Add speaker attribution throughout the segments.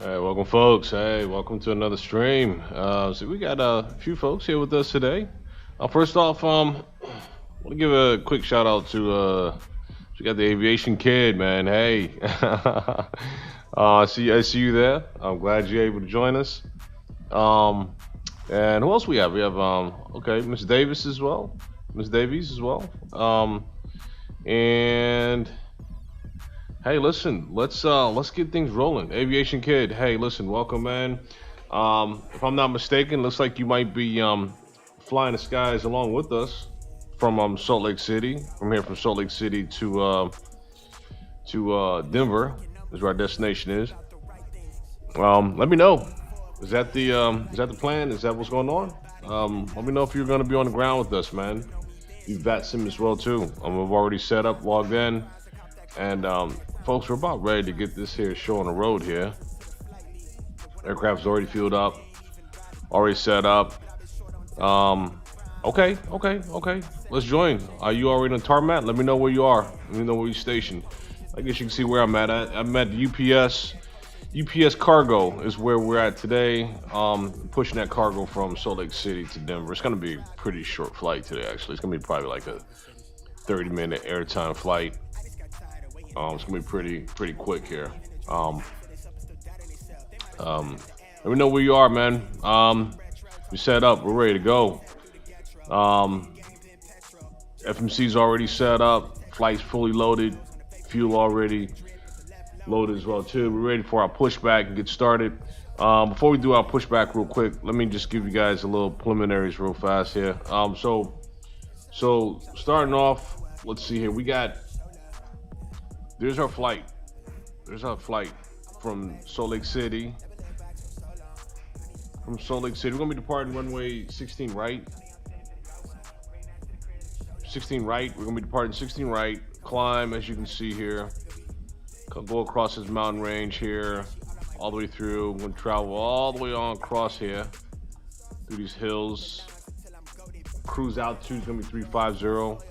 Speaker 1: Hey, welcome, folks. Hey, welcome to another stream. So we got a few folks here with us today. First off, want to give a quick shout out to we got the aviation kid, man. Hey, I see you there. I'm glad you're able to join us. Um, and who else we have? We have okay, Miss Davis as well, Miss Davies as well. And hey, listen, let's get things rolling. Aviation kid, hey, listen, welcome, man. If I'm not mistaken, looks like you might be flying the skies along with us from Salt Lake City. From here, from Salt Lake City to Denver is where our destination is. Let me know. Is that the plan? Is that what's going on? Let me know if you're going to be on the ground with us, man. You vet sim as well too. We've already set up, logged in, and folks, we're about ready to get this here show on the road here. Aircraft's already fueled up, already set up. Okay. Let's join. Are you already on tarmac? Let me know where you are. Let me know where you're stationed. I guess you can see where I'm at. I'm at UPS. UPS Cargo is where we're at today. Pushing that cargo from Salt Lake City to Denver. It's gonna be a pretty short flight today. Actually, it's gonna be probably like a 30-minute airtime flight. It's gonna be pretty quick here. Let me know where you are, man. We set up. We're ready to go. FMC's already set up. Flight's fully loaded. Fuel already loaded as well too. We're ready for our pushback and get started. Before we do our pushback real quick, let me just give you guys a little preliminaries real fast here. So starting off, let's see here. There's our flight. There's our flight from Salt Lake City. From Salt Lake City, we're gonna be departing runway 16 right. 16 right. We're gonna be departing 16 right. Climb, as you can see here. Go across this mountain range here, all the way through. We're gonna travel all the way on across here through these hills. Cruise altitude is gonna be 350.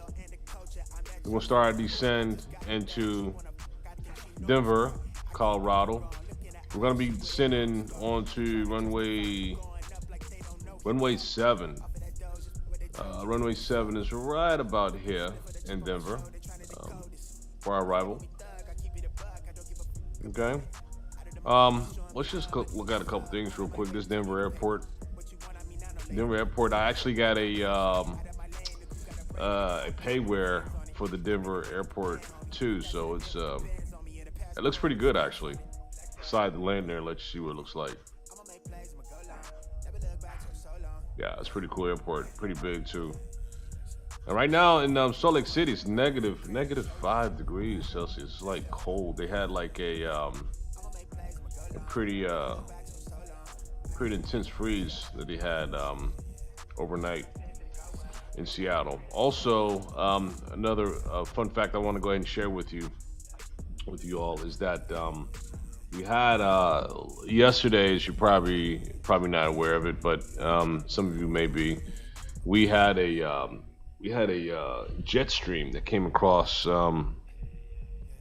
Speaker 1: We're gonna start our descend into Denver, Colorado. We're gonna be descending onto runway 7. Runway 7 is right about here in Denver for our arrival. Okay. Let's just look at a couple things real quick. This Denver Airport. Denver Airport. I actually got a payware for the Denver Airport too, so it looks pretty good actually. Inside the land there, let you see what it looks like. Yeah, it's pretty cool airport, pretty big too. And right now in Salt Lake City, it's negative 5 degrees Celsius. It's like cold. They had like a pretty intense freeze that they had overnight in Seattle. Also, another fun fact I want to go ahead and share with you all is that we had yesterday, as you're probably not aware of it, but some of you may be. We had a jet stream that came across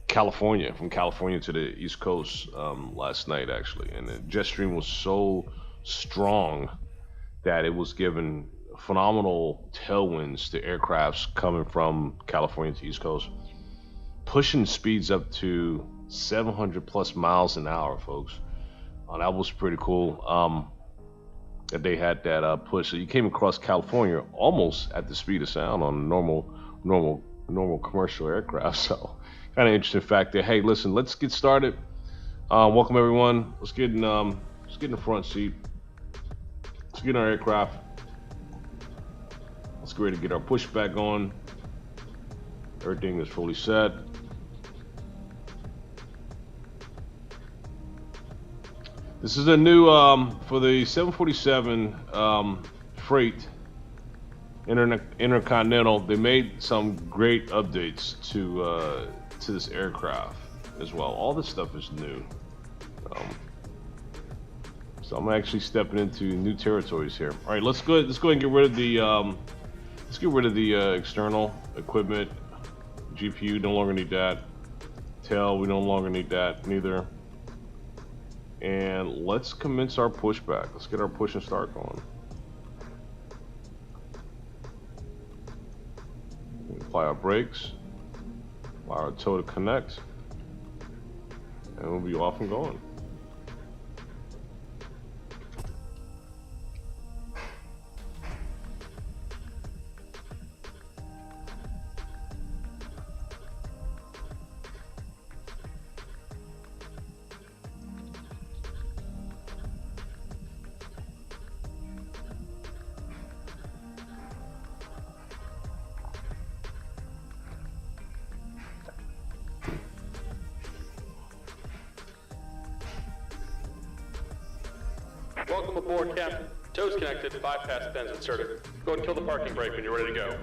Speaker 1: California, from California to the East Coast last night, actually, and the jet stream was so strong that it was giving phenomenal tailwinds to aircrafts coming from California to the East Coast, pushing speeds up to 700 plus miles an hour, folks. That was pretty cool. That they had that push. So you came across California almost at the speed of sound on a normal commercial aircraft. So kind of interesting fact there. Hey, listen, let's get started. Welcome everyone. Let's get in the front seat. Let's get in our aircraft. Let's get ready to get our pushback on. Everything is fully set. This is a new for the 747 freight Intercontinental. They made some great updates to this aircraft as well. All this stuff is new, so I'm actually stepping into new territories here. All right, let's go ahead and get rid of the external equipment. GPU, no longer need that. Tail, we no longer need that neither. And let's commence our pushback. Let's get our push and start going. Apply our brakes, apply our toe to connect, and we'll be off and going.
Speaker 2: Welcome aboard, Captain. Toes connected, bypass pins inserted. Go and kill the parking brake when you're ready to go.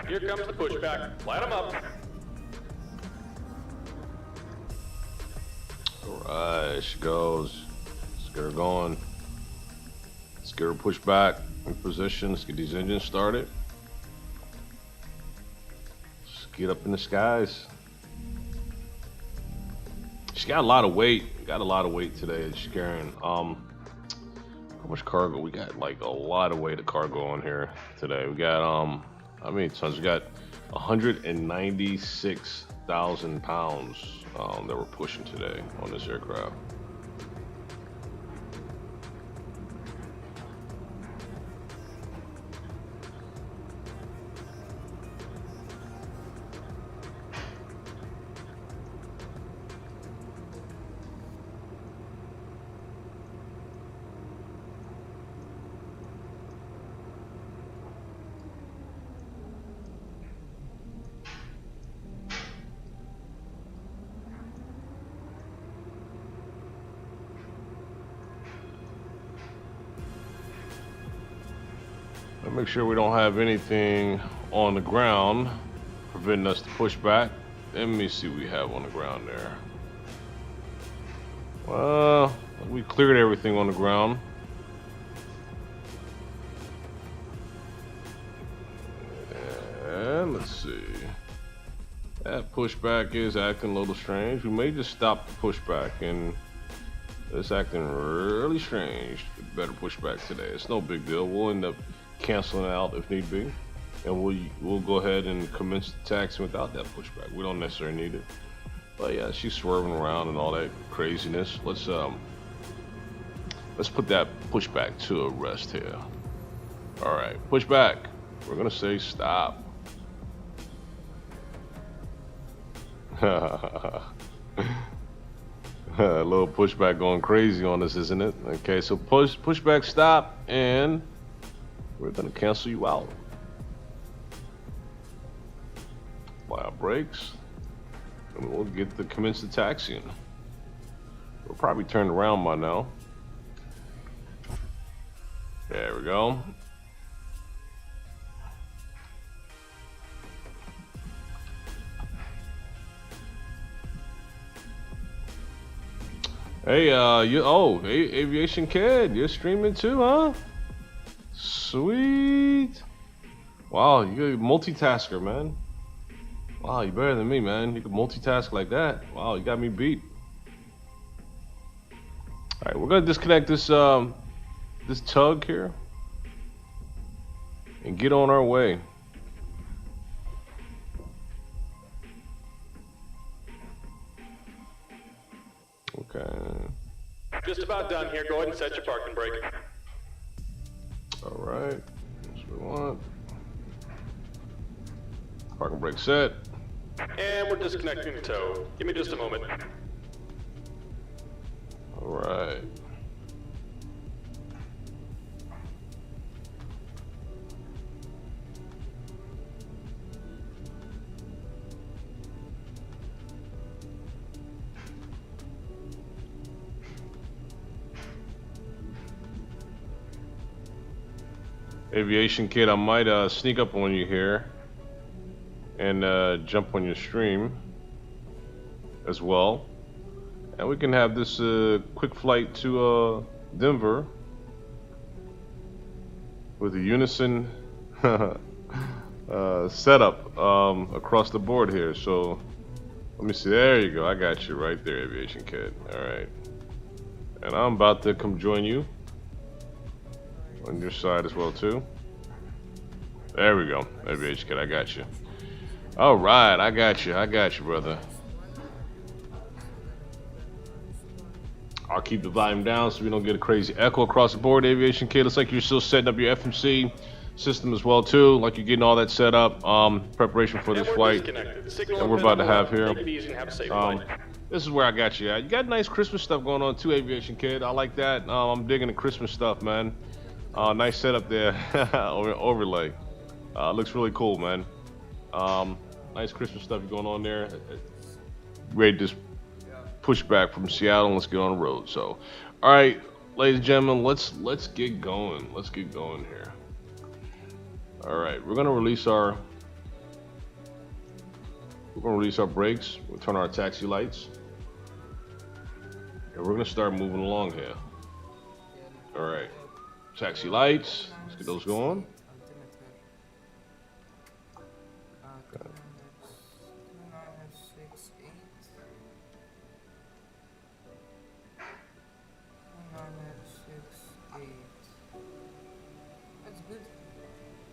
Speaker 2: Here comes the pushback. Light them up.
Speaker 1: Alright, she goes. Let's get her going. Let's get her pushed back in position. Let's get these engines started. Let's get up in the skies. She's got a lot of weight. Got a lot of weight today that she's carrying. How much cargo? We got like a lot of weight of cargo on here today. We got how many tons? We got 196,000 pounds that we're pushing today on this aircraft. Make sure we don't have anything on the ground preventing us to push back. Let me see what we have on the ground there. Well, we cleared everything on the ground. And let's see. That pushback is acting a little strange. We may just stop the pushback, and it's acting really strange. Better pushback today. It's no big deal. We'll end up canceling out if need be, and we'll go ahead and commence the taxi without that pushback. We don't necessarily need it, but yeah, she's swerving around and all that craziness. Let's put that pushback to a rest here. All right, pushback. We're gonna say stop. A little pushback going crazy on us, isn't it? Okay, so pushback, stop, and we're gonna cancel you out. Apply our brakes, and we'll get to commence the taxiing. We're probably turned around by now. There we go. Hey, Aviation Kid, you're streaming too, huh? Sweet. Wow, you're a multitasker, man. Wow, you're better than me, man. You can multitask like that. Wow, you got me beat. All right, we're gonna disconnect this this tug here and get on our way. Okay.
Speaker 2: Just about done here. Go ahead and set your parking brake.
Speaker 1: All right. That's what we want. Parking brake set.
Speaker 2: And we're disconnecting the tow. Give me just a moment.
Speaker 1: All right. Aviation Kid, I might sneak up on you here and jump on your stream as well, and we can have this quick flight to Denver with a unison setup across the board here. So Let me see. There you go. I got you right there, Aviation Kid. All right. And I'm about to come join you on your side as well too. There we go. Aviation Kid, I got you. All right, I got you. I got you, brother. I'll keep the volume down so we don't get a crazy echo across the board. Aviation Kid, looks like you're still setting up your FMC system as well too, like you're getting all that set up. Preparation for this flight that we're about to have here. This is where I got you at. You got nice Christmas stuff going on too, Aviation Kid. I like that. I'm digging the Christmas stuff, man. Nice setup there. Overlay. Looks really cool, man. Nice Christmas stuff going on there. Ready to just push back from Seattle and let's get on the road. So, all right, ladies and gentlemen, let's get going. Let's get going here. All right, we're gonna release our brakes. We'll turn our taxi lights, and we're gonna start moving along here. All right, taxi lights. Let's get those going.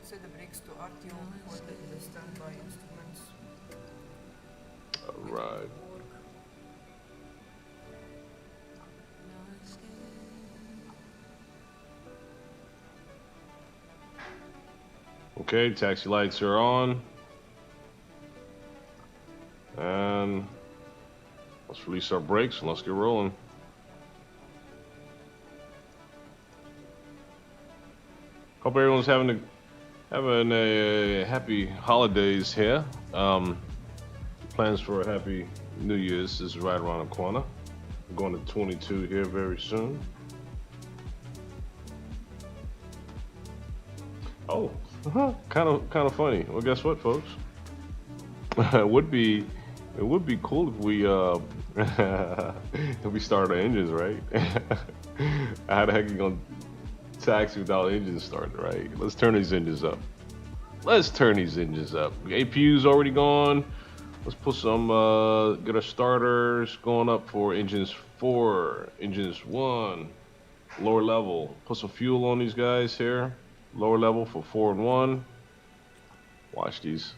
Speaker 3: Set the brakes to RTO for the standby instruments.
Speaker 1: Alright. Okay, taxi lights are on. And let's release our brakes and let's get rolling. Hope everyone's having a happy holidays here. Plans for a happy New Year's is right around the corner. We're going to 22 here very soon. Oh, kind of funny. Well, guess what, folks? It would be cool if we started our engines, right? How the heck are you gonna taxi without engines starting, right? Let's turn these engines up. Let's turn these engines up. The APU's already gone. Let's put some, get our starters going up for engines 4, engines 1, lower level. Put some fuel on these guys here. Lower level for 4 and 1. Watch these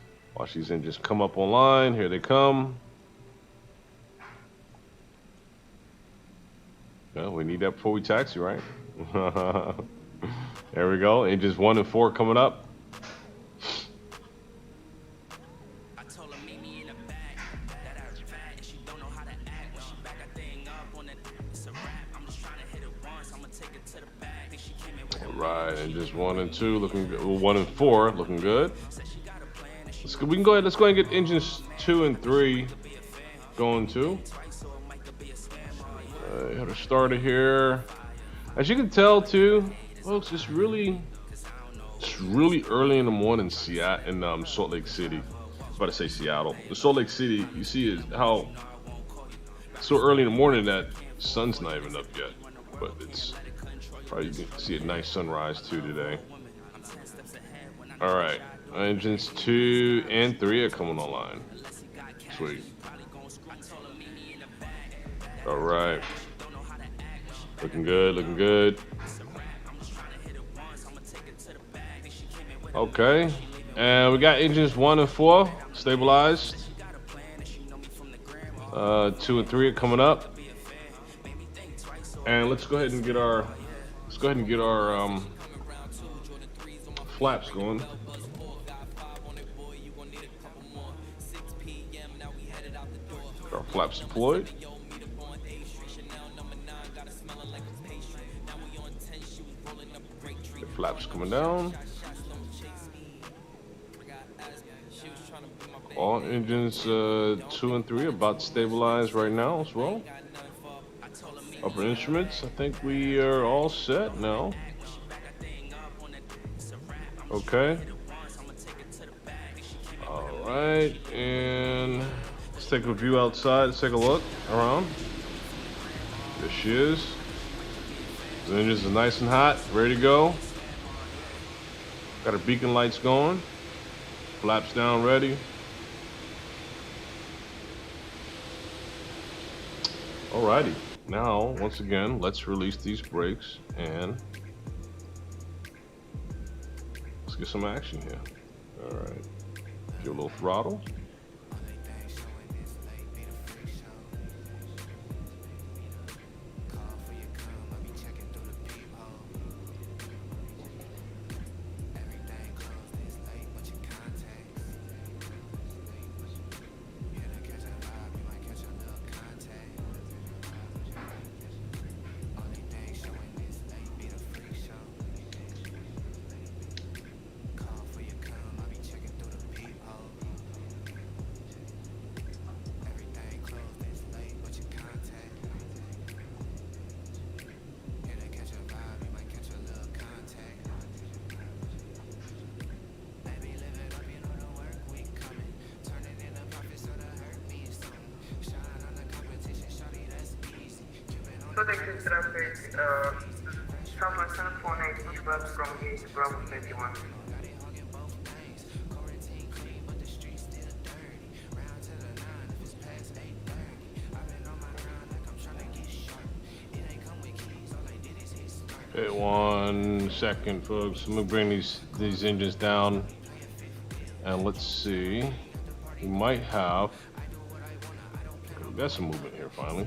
Speaker 1: engines come up online. Here they come. Well, we need that before we taxi, right? There we go. Engines 1 and 4 coming up. Alright, engines 1 and 2 looking good. 1 and 4 looking good. We can go ahead. Let's go ahead and get engines 2 and 3 going too. Got a starter here. As you can tell too, folks, it's really early in the morning in Salt Lake City. I was about to say Seattle. The Salt Lake City, you see is how so early in the morning that sun's not even up yet. But it's probably, you can see a nice sunrise too today. All right, engines 2 and 3 are coming online. Sweet. All right. Looking good, looking good. Okay, and we got engines 1 and 4 stabilized. 2 and 3 are coming up. And let's go ahead and get our flaps going. Our flaps deployed. The flaps coming down. All engines 2 and 3 are about to stabilize right now as well. Upper instruments, I think we are all set now. Okay. All right, and let's take a view outside. Let's take a look around. There she is. The engines are nice and hot, ready to go. Got our beacon lights going. Flaps down, ready. Alrighty. Now, once again, let's release these brakes and let's get some action here. Alright. Give a little throttle.
Speaker 3: Protected traffic, Southwest 748, pushback from gate Bravo 21.
Speaker 1: Okay, 1 second, folks. Let me bring these engines down, and let's see. We might have. We got some movement here finally.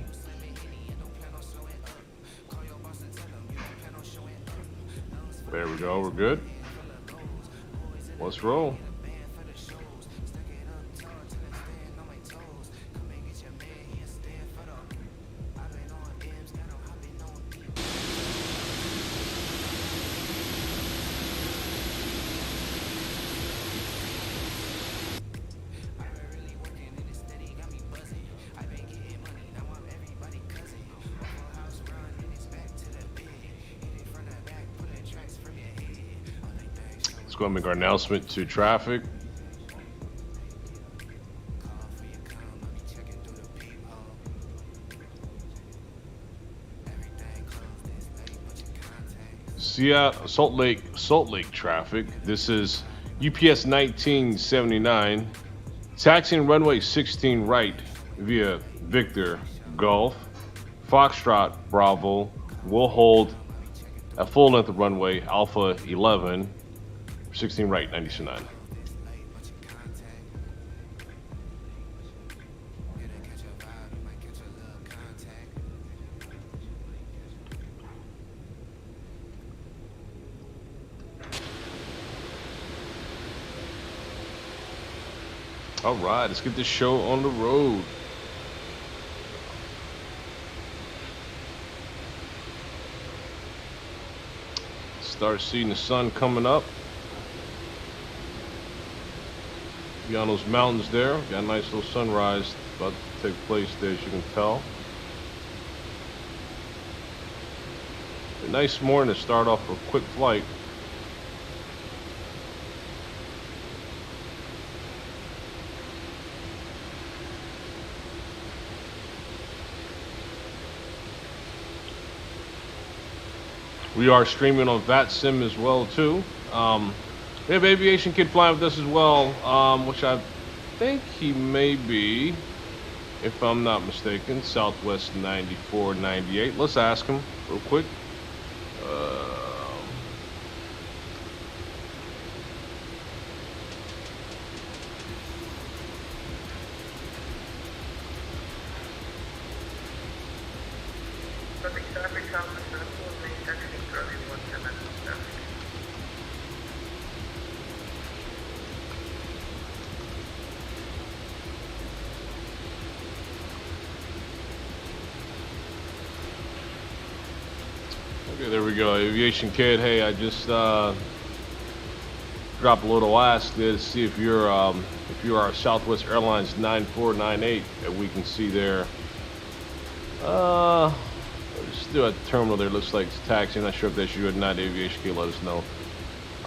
Speaker 1: There we go. We're good. Let's roll. Let's go and make our announcement to traffic. Seattle, Salt Lake traffic. This is UPS 1979, taxiing runway 16 right via Victor Golf, Foxtrot Bravo. Will hold a full length of runway Alpha 11, 16 right, 929. All right, let's get this show on the road. Start seeing the sun coming up. Beyond those mountains there, got a nice little sunrise about to take place there, as you can tell. A nice morning to start off a quick flight. We are streaming on VATSIM as well too. We have Aviation Kid flying with us as well, which I think he may be, if I'm not mistaken, Southwest 9498. Let's ask him real quick. Okay, there we go. Aviation Kid, hey, I just dropped a little ask there to see if you're our Southwest Airlines 9498 that we can see there. Still at the terminal there, looks like it's taxiing. Not sure if that's you or not. Aviation Kid, let us know. All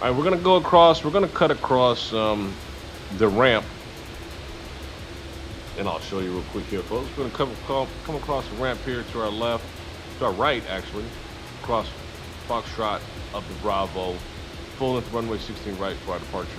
Speaker 1: right, we're gonna go across. We're gonna cut across the ramp, and I'll show you real quick here, folks. We're gonna come across the ramp here to our left, to our right, actually. Across Foxtrot up to Bravo, full length runway 16 right for our departure.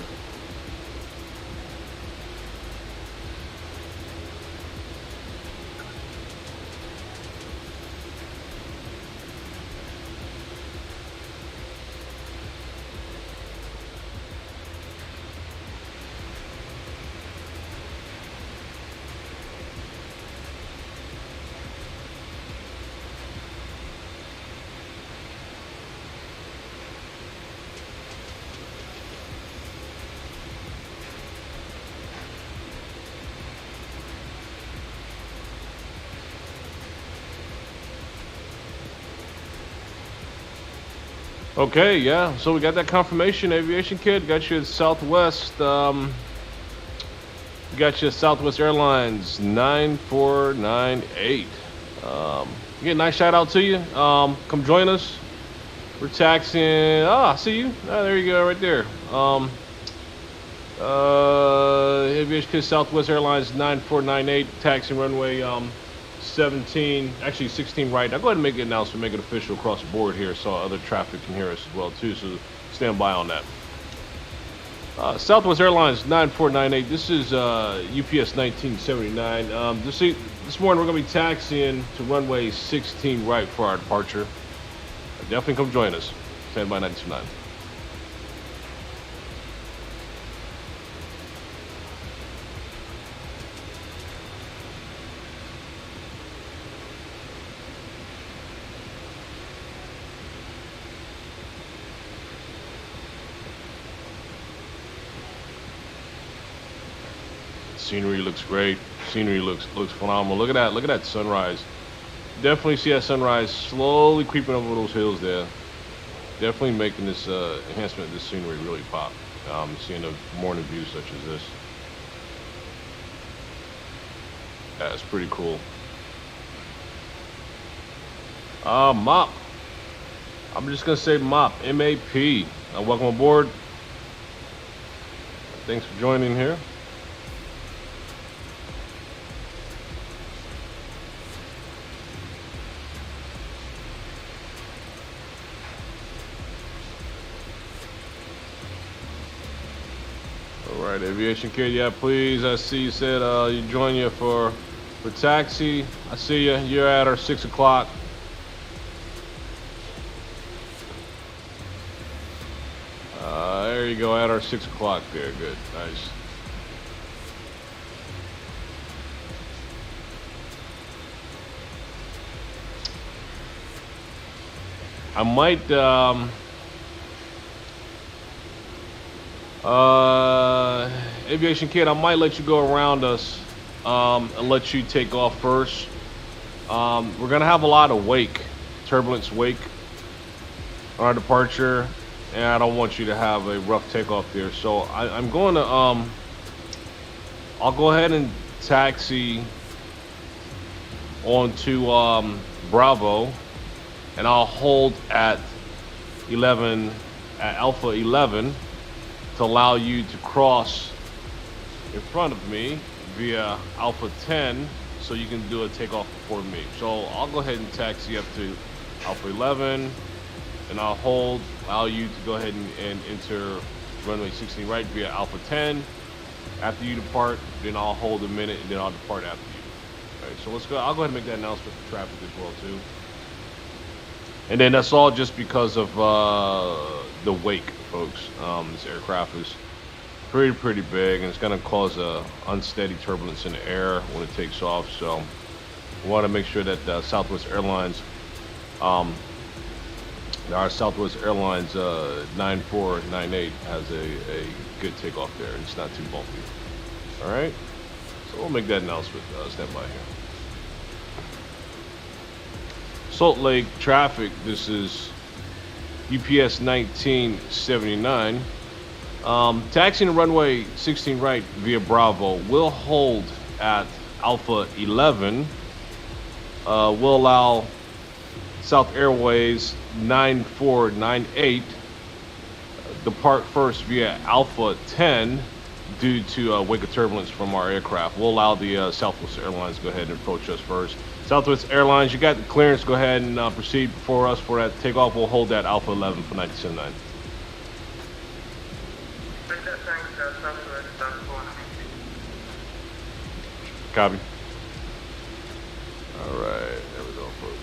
Speaker 1: Okay, yeah. So we got that confirmation, aviation kid. Got you at Southwest. Got you at Southwest Airlines 9498. Again, nice shout out to you. Come join us. We're taxiing. I see you. There you go, right there. Aviation kid, Southwest Airlines 9498, taxiing runway 17, actually 16 right. I'll go ahead and make an announcement, make it official across the board here so other traffic can hear us as well too, so stand by on that. Southwest Airlines 9498, this is UPS 1979. This morning we're going to be taxiing to runway 16 right for our departure. Definitely come join us. Stand by 929. Scenery looks great. Scenery looks phenomenal. Look at that sunrise. Definitely see that sunrise slowly creeping over those hills there. Definitely making this enhancement of this scenery really pop. Seeing a morning view such as this. That's pretty cool. MOP. I'm just gonna say MOP. M-A-P. Welcome aboard. Thanks for joining here. Alright, aviation kid, yeah, please. I see you said you join you for taxi. I see you. You're at our 6 o'clock. There you go, at our 6 o'clock there. Good, nice. I might aviation kid, I might let you go around us and let you take off first. We're gonna have a lot of turbulence wake on our departure, and I don't want you to have a rough takeoff there. So I'm going to I'll go ahead and taxi onto Bravo, and I'll hold at Alpha 11 to allow you to cross in front of me via Alpha 10 so you can do a takeoff before me. So I'll go ahead and taxi up to Alpha 11, and I'll allow you to go ahead and enter runway 16 right via Alpha 10. After you depart, then I'll hold a minute, and then I'll depart after you. All right, so let's go. I'll go ahead and make that announcement for traffic as well too. And then that's all just because of the wake, folks. This aircraft is pretty big, and it's going to cause a unsteady turbulence in the air when it takes off. So we want to make sure that Southwest Airlines, our Southwest Airlines 9498 has a good takeoff there, and it's not too bumpy. All right, so we'll make that announcement. Stand by here. Salt Lake traffic. This is UPS 1979. Taxiing to runway 16 right via Bravo. We'll hold at Alpha 11. We'll allow South Airways 9498 depart first via Alpha 10 due to wake of turbulence from our aircraft. We'll allow the Southwest Airlines to go ahead and approach us first. Southwest Airlines, you got the clearance. Go ahead and proceed before us for that takeoff. We'll hold that Alpha 11 for 979. Copy. All right, there we go, folks.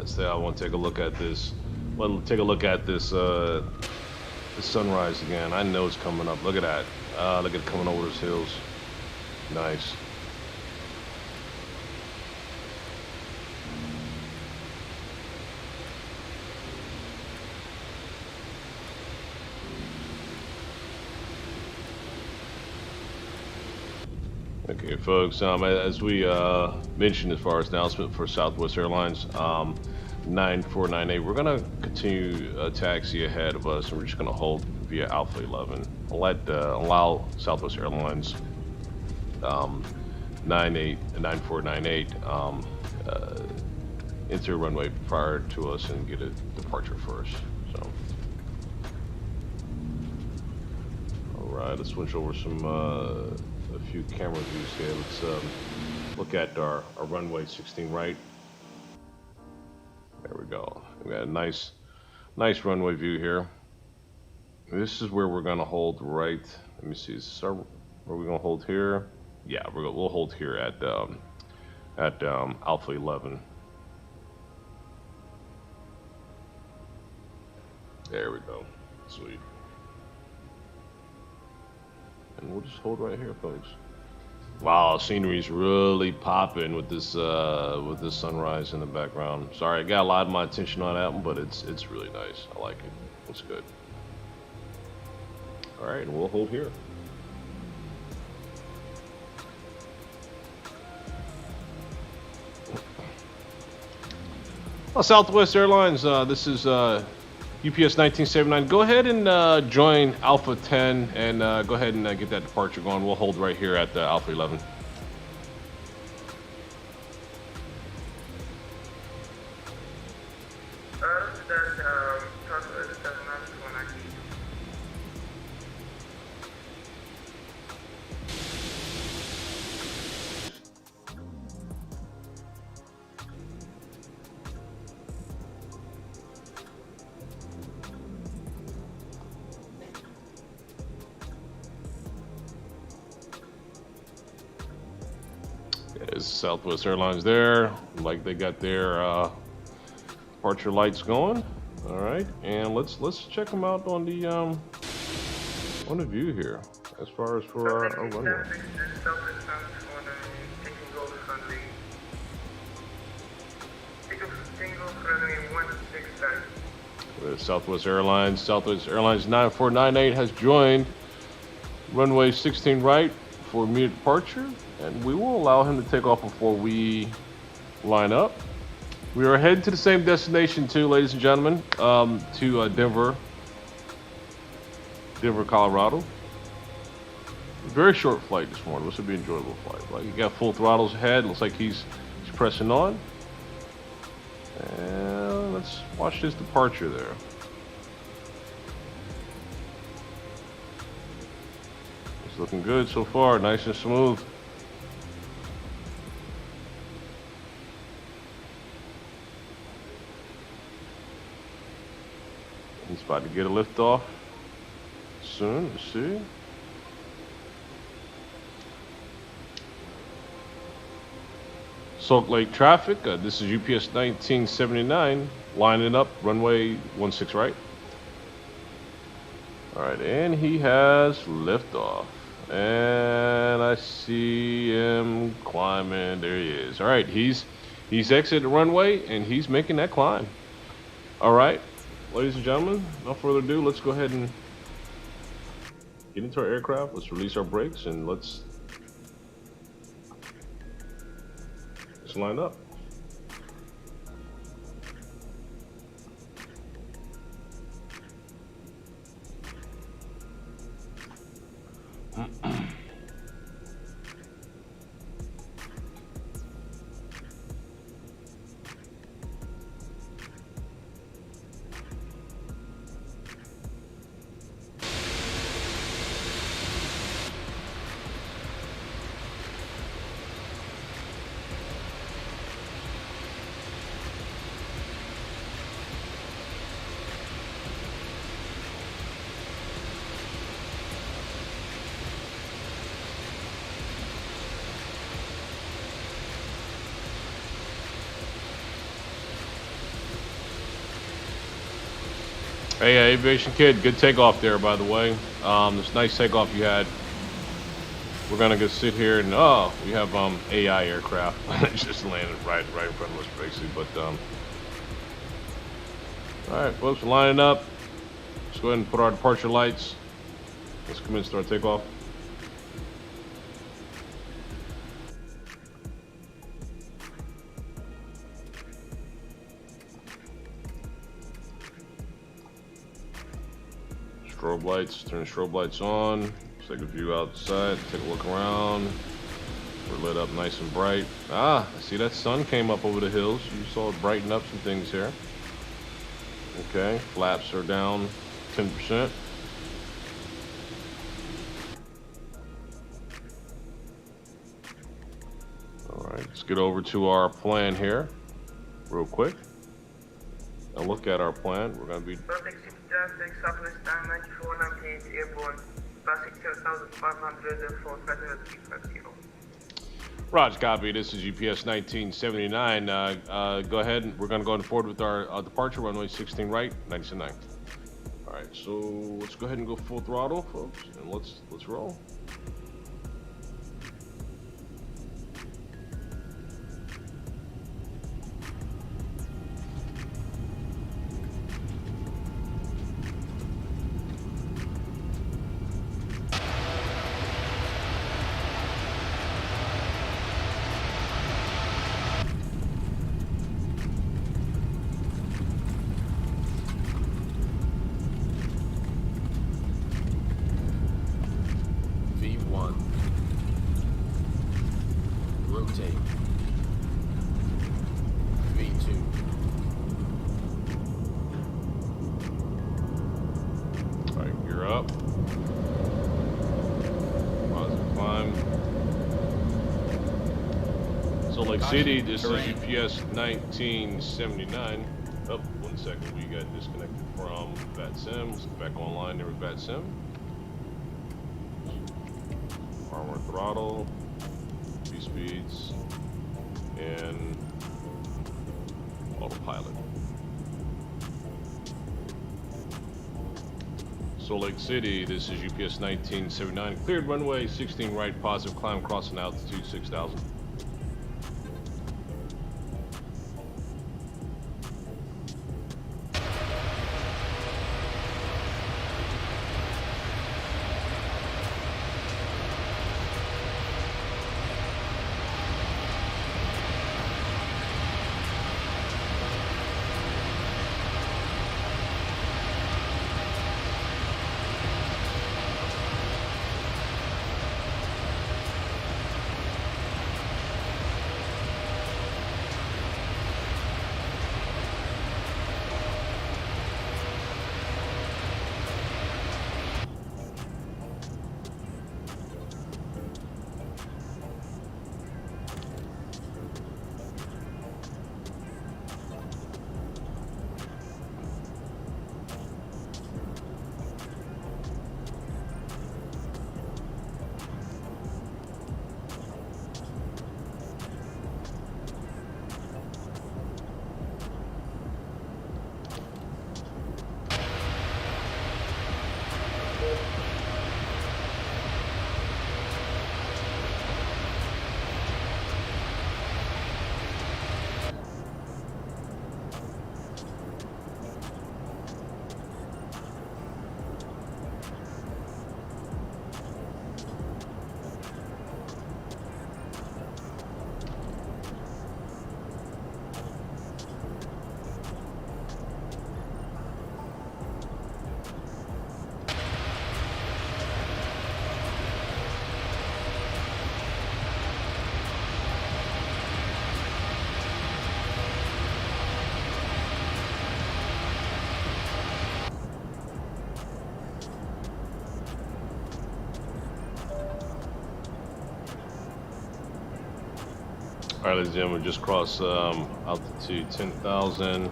Speaker 1: So I want to take a look at this. Well, take a look at this the sunrise again. I know it's coming up. Look at that. Look at it coming over those hills. Nice. Okay, folks, as we mentioned as far as announcement for Southwest Airlines 9498, we're going to continue taxi ahead of us, and we're just going to hold via Alpha 11. Allow Southwest Airlines 9498 enter runway prior to us and get a departure first. So, all right, let's switch over some a few camera views here. Let's look at our runway 16 right. There we go. We got a nice runway view here. This is where we're gonna hold right. Let me see. Where are we gonna hold here? Yeah, we'll hold here at Alpha 11. There we go. Sweet. And we'll just hold right here, folks. Wow, scenery's really popping with this sunrise in the background. Sorry, I got a lot of my attention on that one, but it's really nice. I like it. It's good. All right, and we'll hold here. Well, Southwest Airlines, this is UPS 1979. Go ahead and join Alpha 10 and go ahead and get that departure going. We'll hold right here at Alpha 11. There's Southwest Airlines there, like they got their departure lights going. All right, and let's check them out on the view here, as far as for our runway. With Southwest Airlines 9498 has joined runway 16 right for immediate departure, and we will allow him to take off before we line up. We are heading to the same destination too, ladies and gentlemen, to Denver, Colorado. Very short flight this morning. This will be an enjoyable flight. Like, you got full throttles ahead. Looks like he's pressing on. And let's watch his departure there. It's looking good so far, nice and smooth. He's about to get a lift off soon. Let's see. Salt Lake traffic. This is UPS 1979 lining up runway 16 right. All right, and he has liftoff, and I see him climbing. There he is. All right, he's exited the runway and he's making that climb. All right, ladies and gentlemen, without further ado, let's go ahead and get into our aircraft. Let's release our brakes and let's line up. Hey, Aviation Kid, good takeoff there, by the way. This nice takeoff you had. We're gonna go sit here and we have AI aircraft just landed right in front of us, basically. But all right, folks, we're lining up. Let's go ahead and put our departure lights. Let's come in and start takeoff. Strobe lights, turn the strobe lights on. Let's take a view outside, take a look around. We're lit up nice and bright. I see that sun came up over the hills. You saw it brighten up some things here. Okay, flaps are down 10%. All right, let's get over to our plan here real quick. And look at our plan. We're gonna be
Speaker 4: Perfect 6 traffic, Southwest time 9498 airborne, passing 7,500 for passenger 350.
Speaker 1: Roger, copy. This is UPS 1979. Go ahead. We're going to go forward with our departure, runway 16 right, 99. All right, so let's go ahead and go full throttle, folks, and let's roll.
Speaker 5: V1. Rotate. V2.
Speaker 1: All right, gear up. Positive climb. Salt Lake City, this is UPS 1979. Oh, 1 second, we got disconnected from VATSIM. Let's get back online there with VATSIM. Armor throttle, V speeds, and autopilot. Salt Lake City, this is UPS 1979. Cleared runway 16 right, positive climb, crossing altitude 6,000. All right, ladies and gentlemen, just crossed altitude 10,000.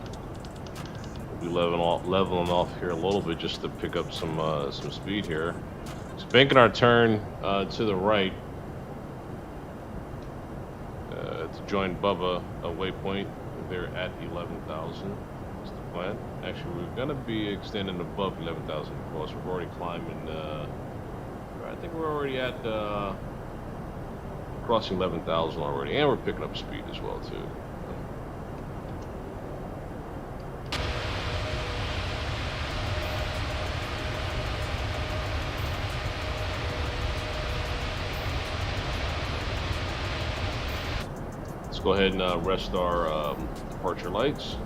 Speaker 1: We'll be leveling off here a little bit just to pick up some speed here. Just banking our turn to the right to join Bubba waypoint. They're at 11,000. Just to plan. Actually, we're gonna be extending above 11,000 because we're already climbing. I think we're already at crossing 11,000 already, and we're picking up speed as well too. Let's go ahead and rest our departure lights.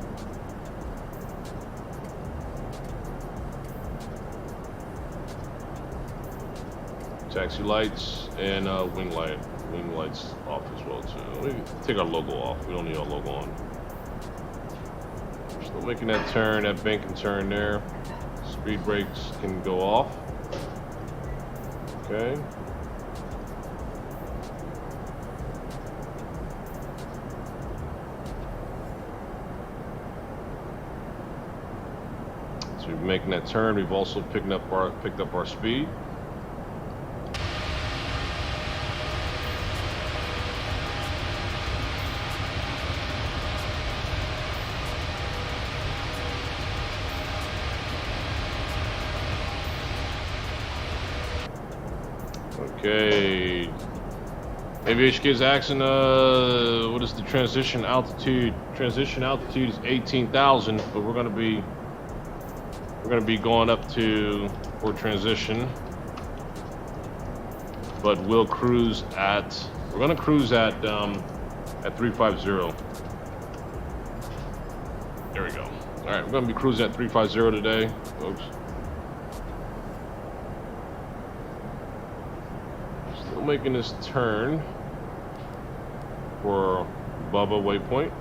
Speaker 1: Taxi lights and wing lights off as well too. We take our logo off. We don't need our logo on. We're still making that turn, that bank and turn there. Speed brakes can go off. Okay. So we're making that turn. We've also picked up our speed. Okay. Aviation Kids asking, what is the transition altitude? Transition altitude is 18,000, but we're gonna be going up to for transition. But we'll cruise at. We're gonna cruise at 350. There we go. All right, we're gonna be cruising at 350 today, folks. Making this turn for Bubba waypoint.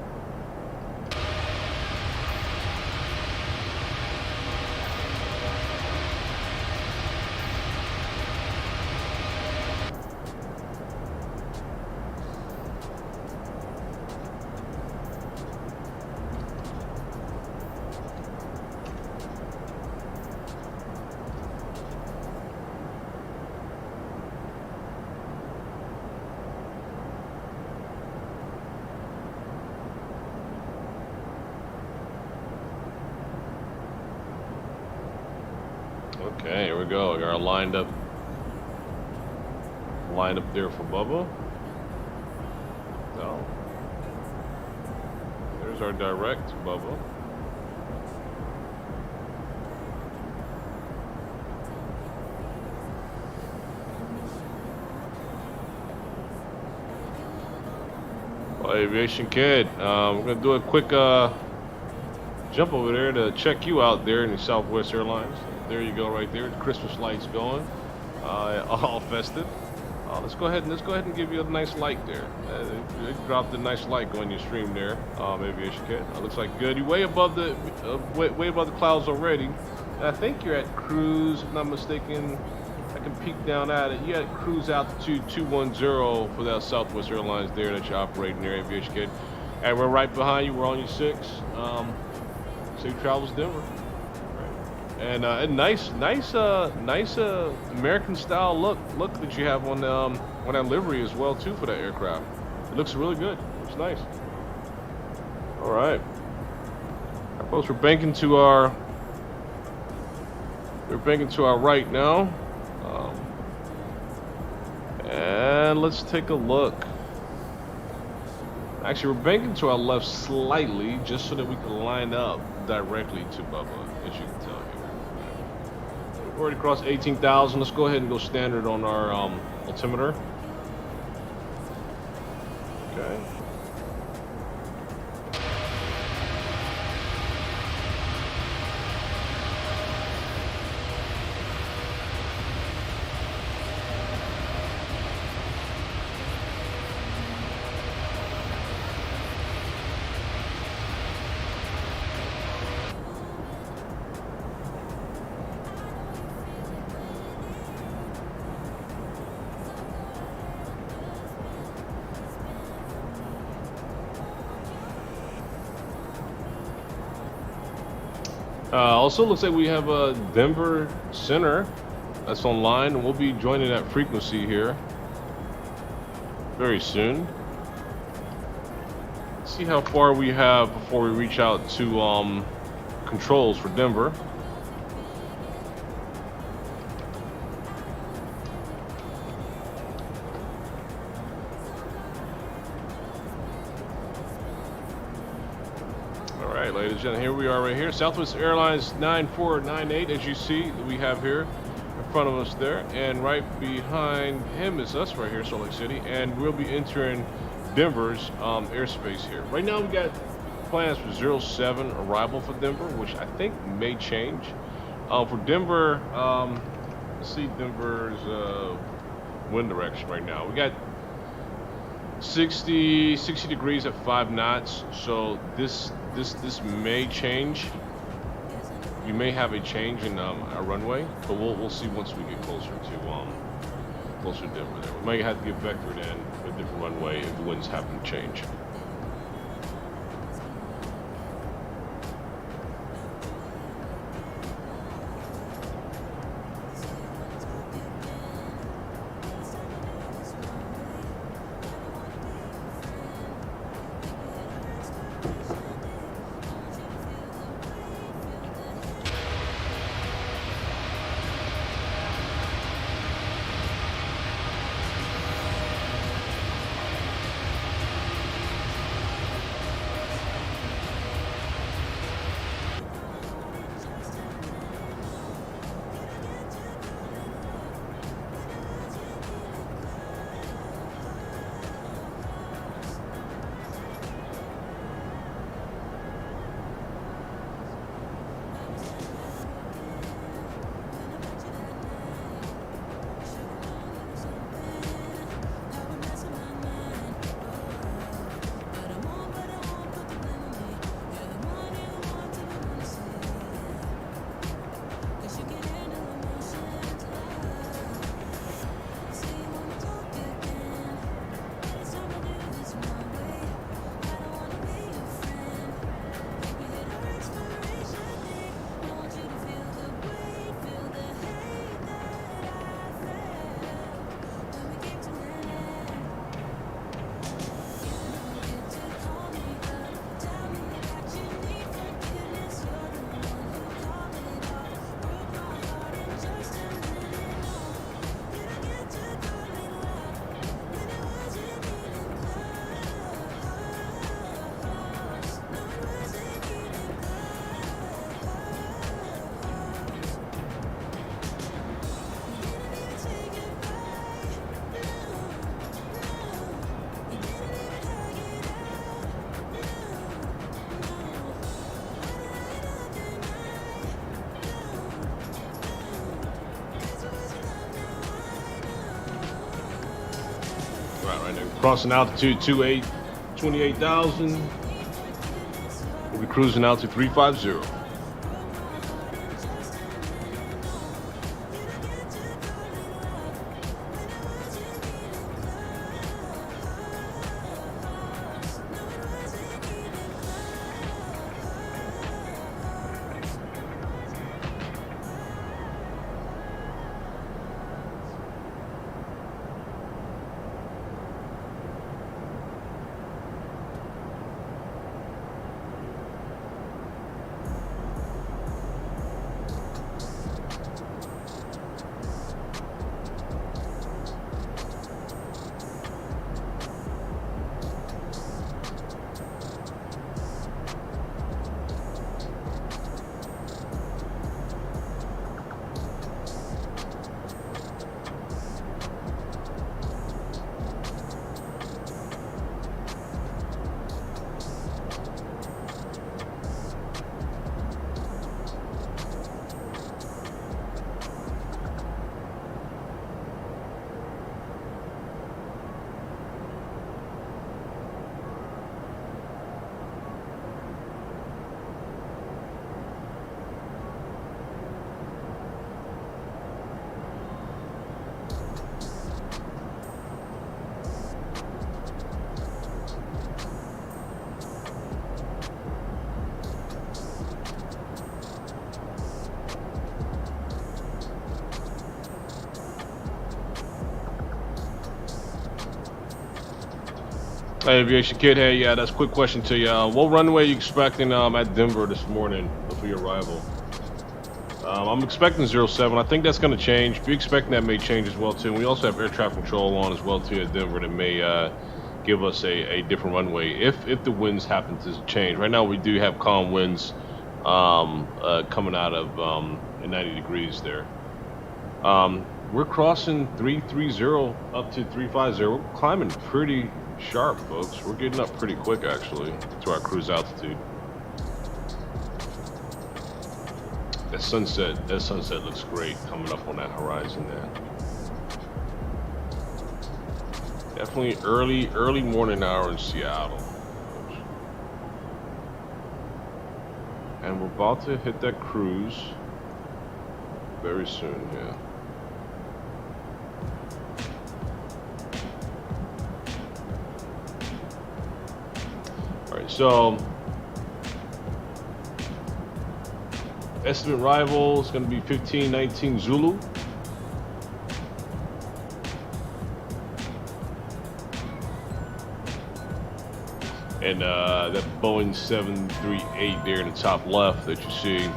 Speaker 1: Okay, here we go. We got our lined up there for Bubba. So there's our direct Bubba. Well, Aviation Kid, we're gonna do a quick jump over there to check you out there in the Southwest Airlines. There you go, right there. The Christmas lights going, all festive. Let's go ahead and give you a nice light there. It dropped a nice light on your stream there, Aviation Kid. Looks like good. You're way above the way above the clouds already. And I think you're at cruise, if not mistaken. I can peek down at it. You're at cruise altitude 210 for that Southwest Airlines there that you're operating there, Aviation Kid. And we're right behind you. We're on your 6. Safe travels, Denver. And a nice American style look that you have on that livery as well too for that aircraft. It looks really good. Looks nice. All right, folks, we're banking to our right now, and let's take a look. Actually, we're banking to our left slightly just so that we can line up directly to Bubba, as you can tell here. We've already crossed 18,000. Let's go ahead and go standard on our altimeter. Okay. Also looks like we have a Denver Center that's online, and we'll be joining that frequency here very soon. Let's see how far we have before we reach out to controls for Denver. All right, ladies and gentlemen, here we are right here. Southwest Airlines 9498, as you see, we have here in front of us there. And right behind him is us right here, Salt Lake City. And we'll be entering Denver's airspace here. Right now we got plans for 07 arrival for Denver, which I think may change. For Denver, let's see Denver's wind direction right now. We got 60 degrees at 5 knots. So this may change. You may have a change in our runway, but we'll see once we get closer to Denver. There, we may have to get vectored in a different runway if the winds happen to change. Right now, crossing altitude 28,000. We'll be cruising out to 350. Hey, Aviation Kid. Hey, yeah, that's a quick question to you. What runway are you expecting at Denver this morning for your arrival? I'm expecting 07. I think that's going to change. Be expecting that may change as well too. And we also have air traffic control on as well too at Denver that may give us a different runway if the winds happen to change. Right now we do have calm winds coming out of 90 degrees there. We're crossing 330 up to 350. We're climbing pretty sharp, folks. We're getting up pretty quick actually to our cruise altitude. That sunset looks great coming up on that horizon there. Definitely early morning hour in Seattle. And we're about to hit that cruise very soon, yeah. Alright, so estimate arrival is going to be 1519 Zulu. And that Boeing 738 there in the top left that you see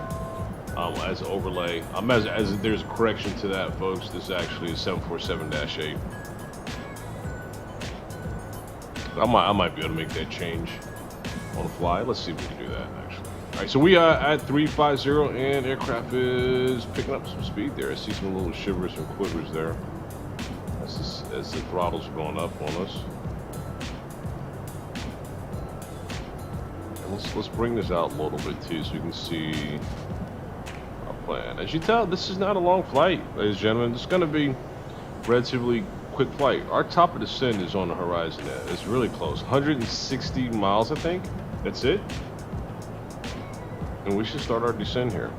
Speaker 1: as an overlay. As there's a correction to that, folks. This is actually a 747-8. I might be able to make that change on the fly. Let's see if we can do that actually. All right, so we are at 350 and aircraft is picking up some speed there. I see some little shivers and quivers there as the throttles are going up on us. And let's bring this out a little bit too so you can see our plan. As you tell, this is not a long flight, ladies and gentlemen. It's going to be relatively quick flight. Our top of descent is on the horizon there. It's really close. 160 miles, I think. That's it. And we should start our descent here.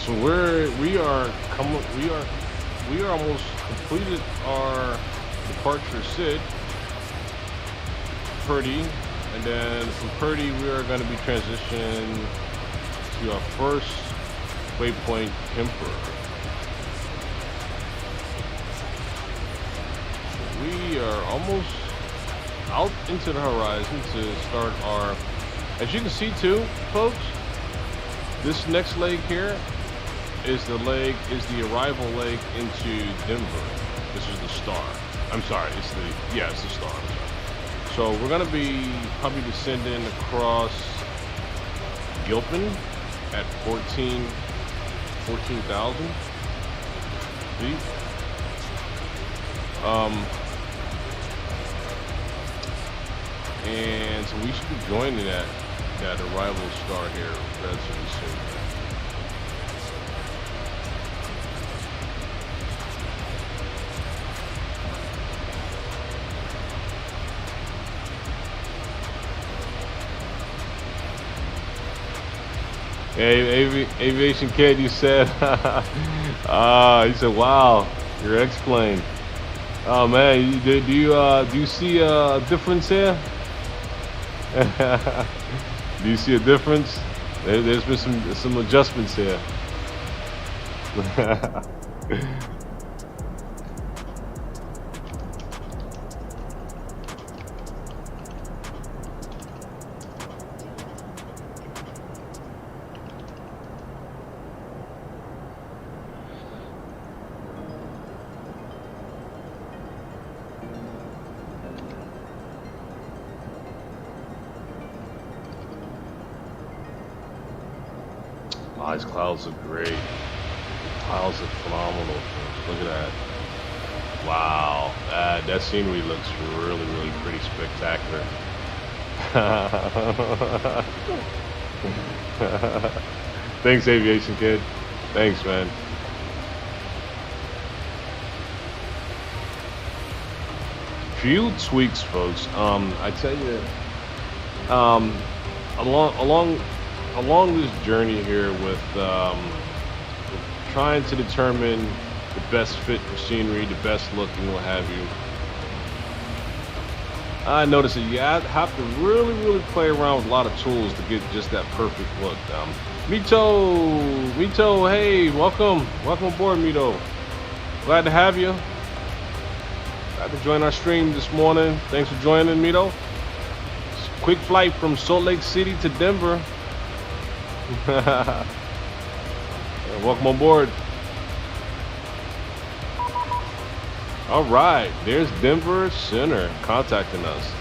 Speaker 1: So we are almost completed our departure SID, Purdy, and then from Purdy we are going to be transitioning to our first waypoint, Emperor. We are almost out into the horizon to start our, as you can see too, folks, this next leg here is the arrival leg into Denver. This is the star. I'm sorry, it's the star. So we're gonna be probably descending across Gilpin at 14,000 feet. And so we should be joining that arrival star here relatively soon. Aviation Kid, you said, you said, wow, your X-plane. Oh man, do you see a difference here? Do you see a difference? There's been some adjustments here. Oh, these clouds look great. Clouds look phenomenal. Look at that. Wow, that scenery looks really, really pretty spectacular. Thanks, Aviation Kid. Thanks, man. Few tweaks, folks. I tell you, along this journey here with trying to determine the best fit for scenery, the best looking, what have you, I noticed that you have to really play around with a lot of tools to get just that perfect look. Mito, hey, welcome aboard, Mito. Glad to have you. Glad to join our stream this morning. Thanks for joining, Mito. Quick flight from Salt Lake City to Denver. Welcome on board. All right, there's Denver Center contacting us.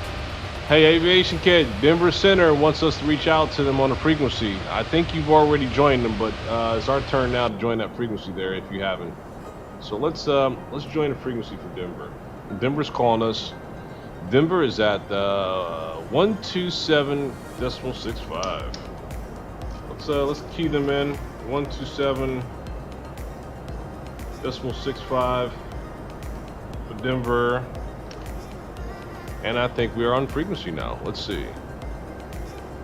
Speaker 1: Hey, Aviation Kid, Denver Center wants us to reach out to them on a frequency. I think you've already joined them, but it's our turn now to join that frequency there if you haven't. So let's join a frequency for Denver. Denver's calling us. Denver is at 127.65. Let's key them in. 127.65 for Denver. And I think we are on frequency now. Let's see.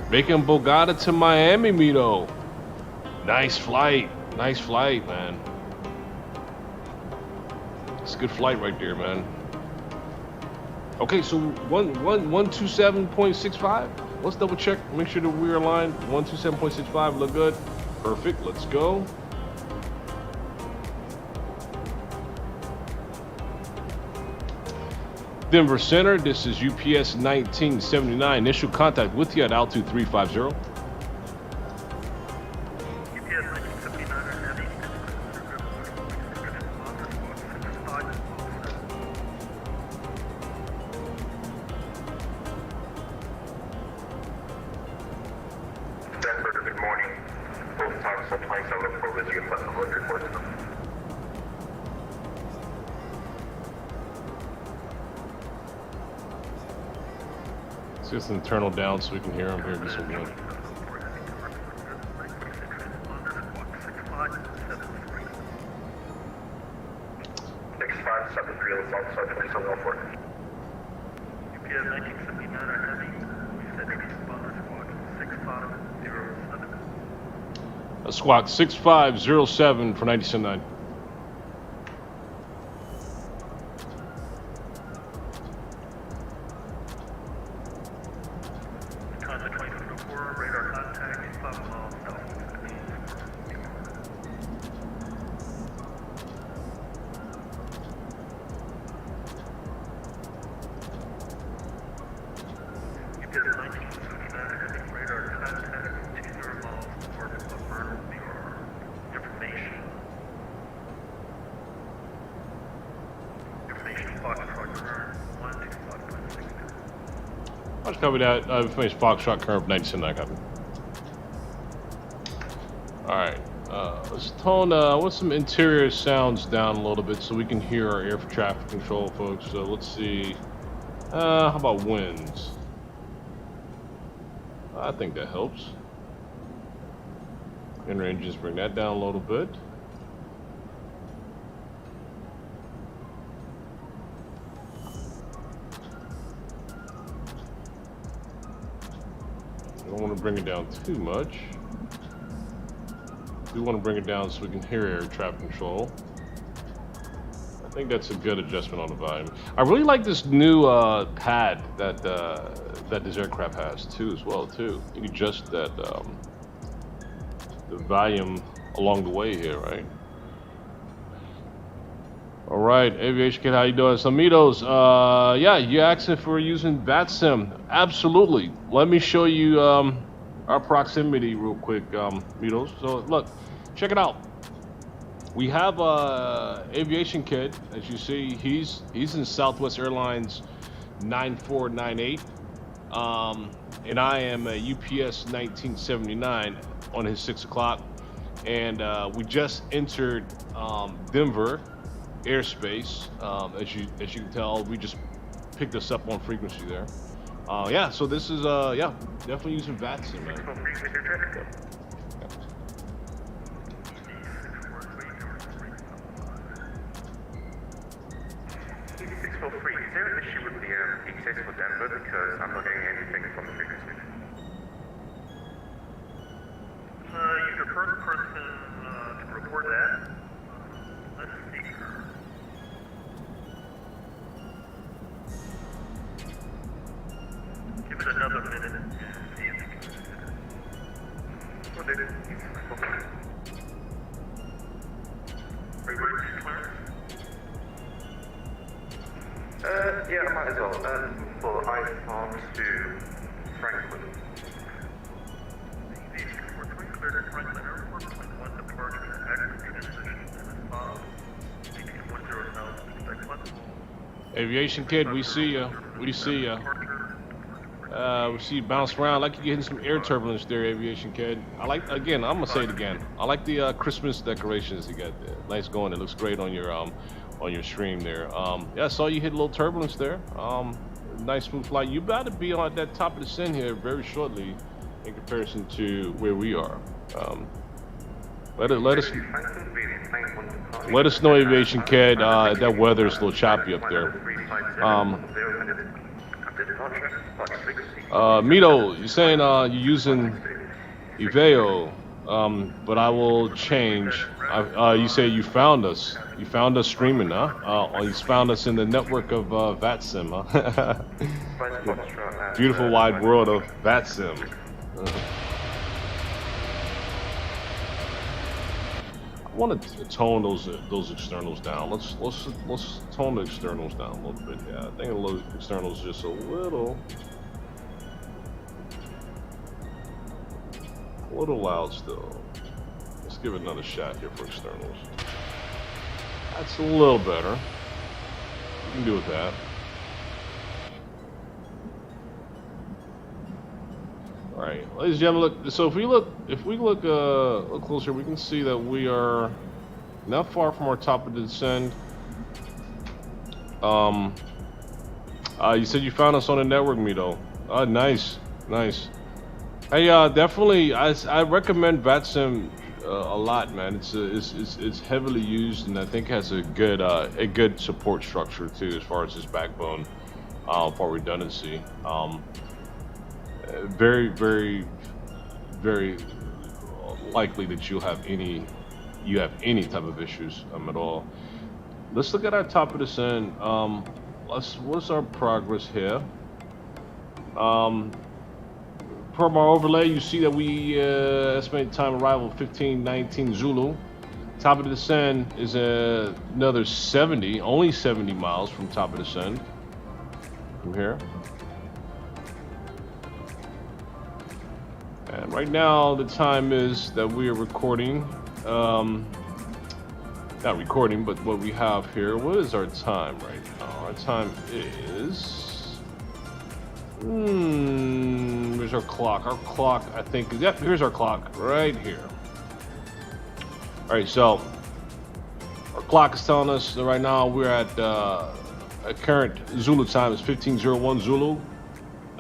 Speaker 1: Making Bogota to Miami, Mito. Nice flight, man. It's a good flight right there, man. Okay, so 127.65. Let's double check, make sure that we're aligned. 127.65, look good. Perfect, let's go. Denver Center, this is UPS 1979. Initial contact with you at altitude 350. Just internal down so we can hear them here just again. Squawk 6507 for 97.9. Copy that. Finished Foxtrot current 97.9 copy. Alright. Let's tone with some interior sounds down a little bit so we can hear our air traffic control, folks. So let's see. How about winds? I think that helps. In ranges, bring that down a little bit. I don't want to bring it down too much. We want to bring it down so we can hear air traffic control. I think that's a good adjustment on the volume. I really like this new pad that that this aircraft has too, as well too. You can adjust that the volume along the way here, right? All right, Aviation Kid, how you doing? So Mitos, yeah, you asking for using VATSIM? Absolutely. Let me show you our proximity real quick, Mitos. So look, check it out. We have Aviation Kid, as you see, he's in Southwest Airlines 9498, and I am a UPS 1979 on his 6 o'clock, and we just entered Denver airspace. As you can tell, we just picked us up on frequency there. Yeah, so this is yeah, definitely using VATSIM, man.
Speaker 6: Is there an issue with the P6 for Denver because I'm not getting anything from the frequency?
Speaker 4: You're the first person to report that. Let's see. Give it another minute and see if you can.
Speaker 6: Okay.
Speaker 4: Are you ready for clearance?
Speaker 6: Yeah, I might as well. Well, I thought to Franklin.
Speaker 4: Cleared at Franklin Airport, point 1 departure, active transition, and follow. Maintain 10,000, expect flexible.
Speaker 1: Aviation Kid, we see ya. We see ya. We see you bounce around. I like you getting some air turbulence there, Aviation Kid. I like, again, I'm gonna say it again. I like the Christmas decorations you got there. Nice going. It looks great on your stream there. Yeah, I saw you hit a little turbulence there. Nice smooth flight. You about to be on that top of the sin here very shortly in comparison to where we are. Let us know, Aviation Kid. That weather is a little choppy up there. Mito, you're saying you're using Iveo, but I will change. You say you found us. You found us streaming, huh? You found us in the network of VATSIM, huh? Beautiful wide world of VATSIM. I want to tone those externals down. Let's tone the externals down a little bit. Yeah, I think the externals just a little loud still. Let's give it another shot here for externals. That's a little better. We can do with that. All right, ladies and gentlemen, look. So if we look closer, we can see that we are not far from our top of the descent. You said you found us on the network, Mito. Nice. Hey, definitely, I recommend VATSIM a lot, man. It's heavily used, and I think has a good support structure too, as far as its backbone for redundancy. Very likely that you have any type of issues at all. Let's look at our top of the descent. What's our progress here? From our overlay, you see that we estimated time of arrival 1519 Zulu. Top of the descent is another only 70 miles from top of the descent from here. And right now, the time is that we are recording. Not recording, but what we have here. What is our time right now? Our time is. Where's our clock? Our clock, I think. Yep, here's our clock right here. All right, so our clock is telling us that right now we're at current Zulu time is 15:01 Zulu.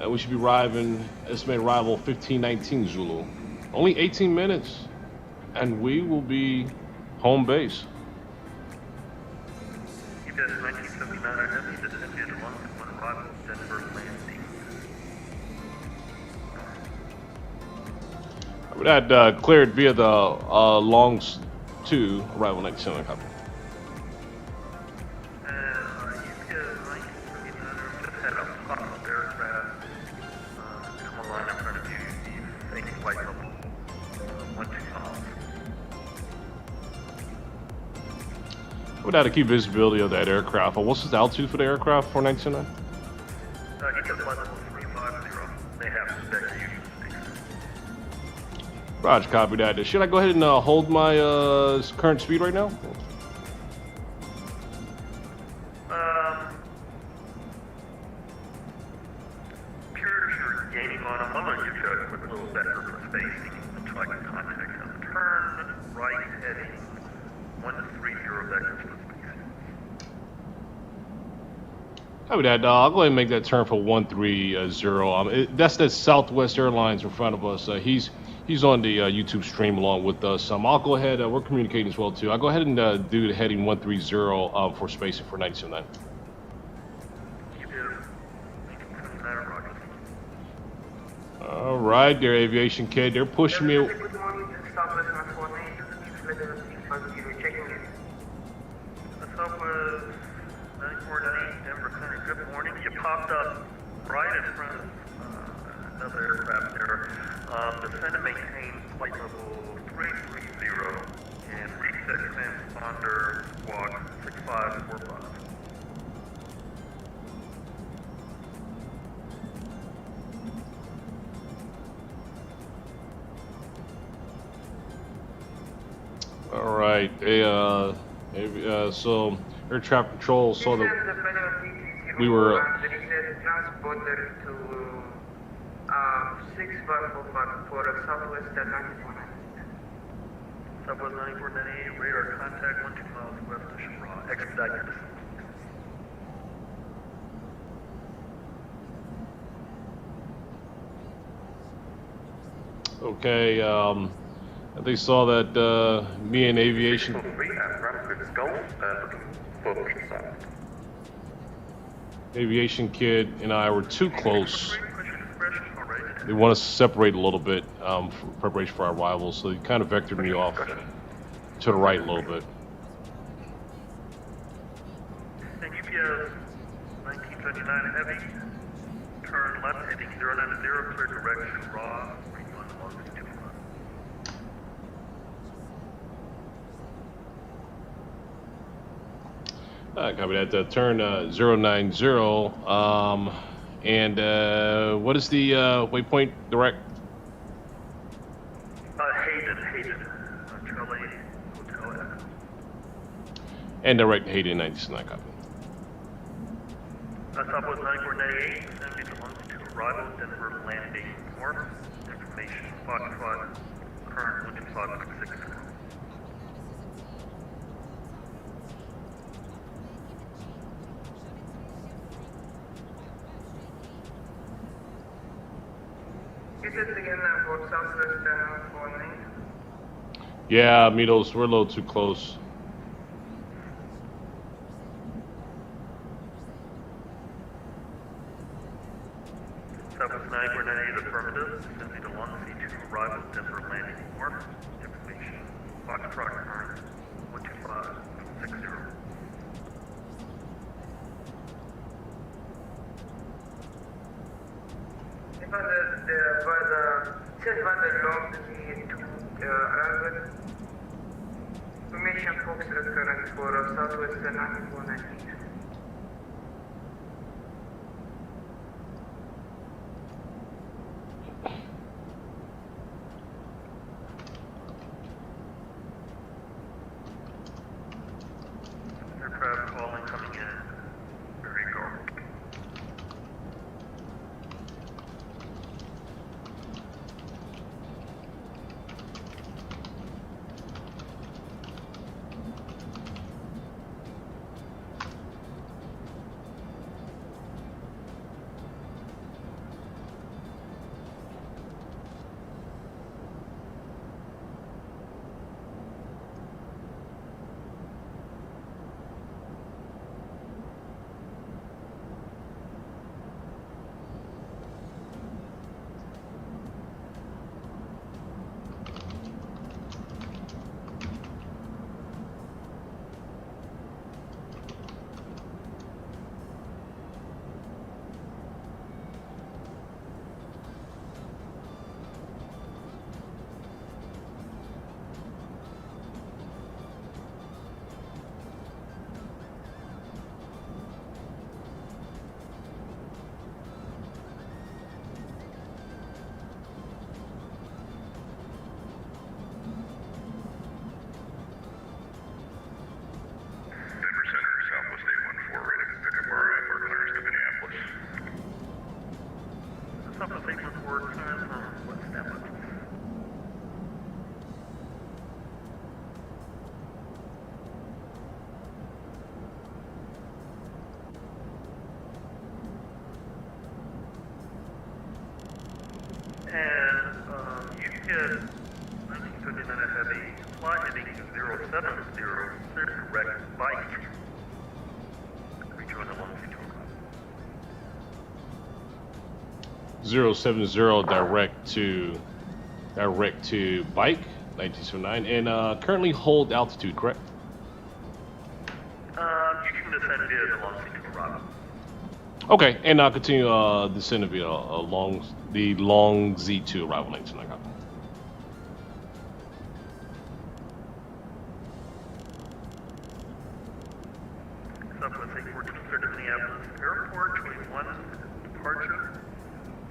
Speaker 1: We should be estimated arrival 1519 Zulu. Only 18 minutes, and we will be home base.
Speaker 4: UPS 1979 identity, this is Indian 1 arrival, Denver landing.
Speaker 1: I would That cleared via the Longs 2 arrival 97 copy.
Speaker 4: Just had a pop-up aircraft come along in front of you. You think flight level 125.
Speaker 1: Without a key visibility of that aircraft. What's the altitude for the aircraft for 929?
Speaker 4: He took flight level 350. They have spec you.
Speaker 1: Roger, copy that. Should I go ahead and hold my current speed right now?
Speaker 4: Curious you're gaining on them. I'm going to give you a quick little better for spacing until I can contact them. Turn right heading 130 vectors for spacing.
Speaker 1: Copy that. I'll go ahead and make that turn for 130. That's the Southwest Airlines in front of us. He's on the YouTube stream along with us. I'll go ahead. We're communicating as well too. I'll go ahead and do the heading 130 for spacing for 979. All right, there, aviation kid. They're pushing me.
Speaker 6: Good morning, Southwest 148. Level 650, checking in.
Speaker 4: Southwest 948, Denver Center. Good morning. You popped up right in front of another aircraft there. Descend and maintain flight level 330 and reset transponder squawk 6545.
Speaker 1: All right. So air traffic control saw that we were.
Speaker 6: Transponder to 6545 for Southwest 949.
Speaker 4: Southwest 9498, radar contact 12 miles west of Shemra. Expedite your descent.
Speaker 1: Okay. They saw that me and aviation. Aviation kid and I were too close. They want us to separate a little bit for preparation for our arrival, so they kind of vectored me off to the right a little bit.
Speaker 4: And UPS 1929 heavy, turn left heading 090, clear direction, raw, refund longitude 2.
Speaker 1: Copy that. Turn 090. And what is the waypoint direct?
Speaker 4: Hayden. Charlie Hotel F.
Speaker 1: And direct Hayden 99 copy.
Speaker 4: Southwest 9498, send me to longitude arrival, Denver landing north. Information, Foxtrot, current looking 560.
Speaker 6: Is it again for Southwest 149?
Speaker 1: Yeah, Mitos, we're a little too close.
Speaker 4: Southwest 9498, affirmative, send me to longitude arrival, Denver landing north. Information, Foxtrot, current 12560.
Speaker 6: Runway Information Fox current for Southwest 949.
Speaker 4: Aircraft calling coming in. There you go.
Speaker 1: 070 direct to bike 1979, and currently hold altitude, correct?
Speaker 4: You can descend via the long seat to arrival.
Speaker 1: Okay, and I'll continue descending via along the long Z2 arrival 1979.
Speaker 4: Southwest 814, clear to Minneapolis Airport, 21 departure.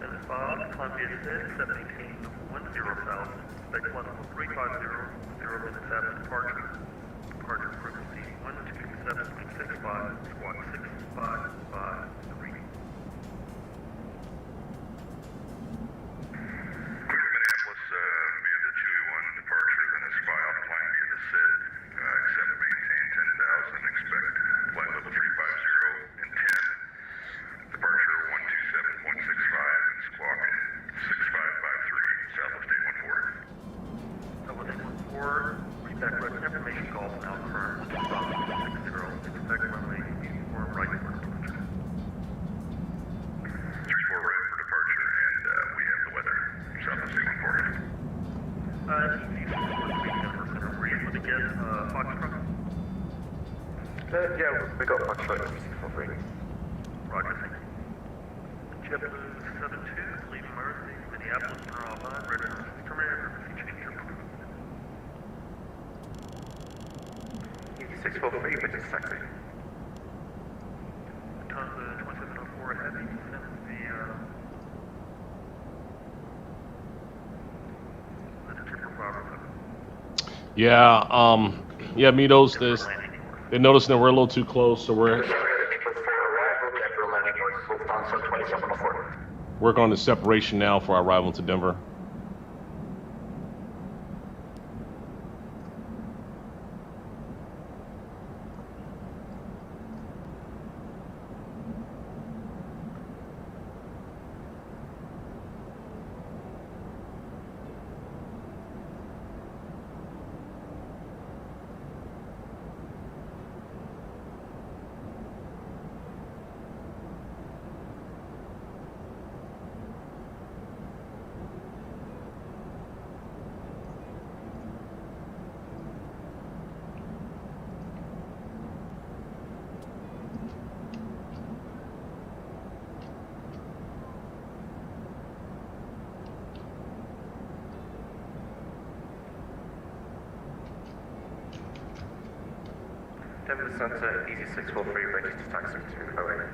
Speaker 4: And as follows, Columbia said, 1710 south, expect 11350, 0 minutes after departure. Departure frequency 127.65, squawk 6553.
Speaker 7: Minneapolis via the 221 departure, then is filed, climb via the SID, accept, maintain 10,000, expect flight level 350 and 10, departure 127.65 and squawk 6553, Southwest 814.
Speaker 4: Southwest 814, read back resident information calls now current 60, expect runway 84 right for departure.
Speaker 7: 34 right for departure, and we have the weather, Southwest 814.
Speaker 4: Were you able to get Foxtrot?
Speaker 6: Yeah, we got Foxtrot for free.
Speaker 4: Roger, thank you. JetBlue 72, leaving Mercy, Minneapolis, Neuroman, ready to terminate emergency change approved.
Speaker 6: 8643, which is taxi.
Speaker 4: Lufthansa 2704 Heavy descends the Tipper Robert.
Speaker 1: Yeah, yeah, Mitos, they're noticing that we're a little too close, so we're working on the separation now for our arrival to Denver.
Speaker 6: Denver Center, Easy 643, ready to taxi to Boeing.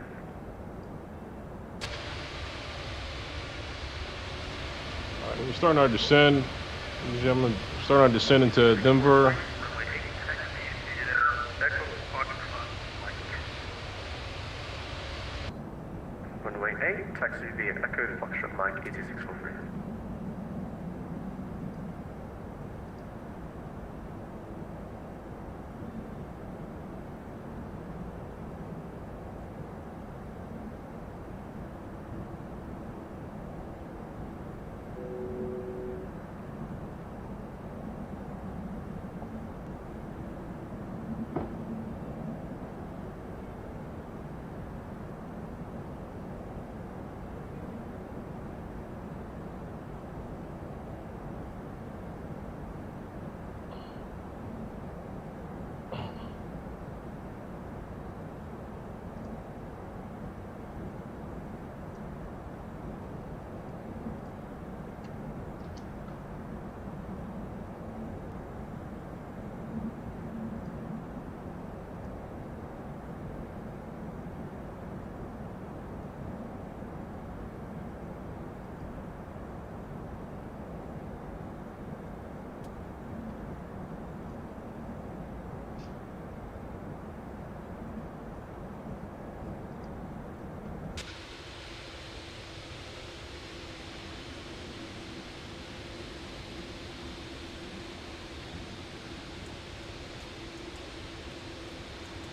Speaker 1: All right, we're starting our descent. Ladies and gentlemen, starting our descent into Denver.
Speaker 6: Runway 8, taxi via Echo Foxtrot Mike, Easy 643.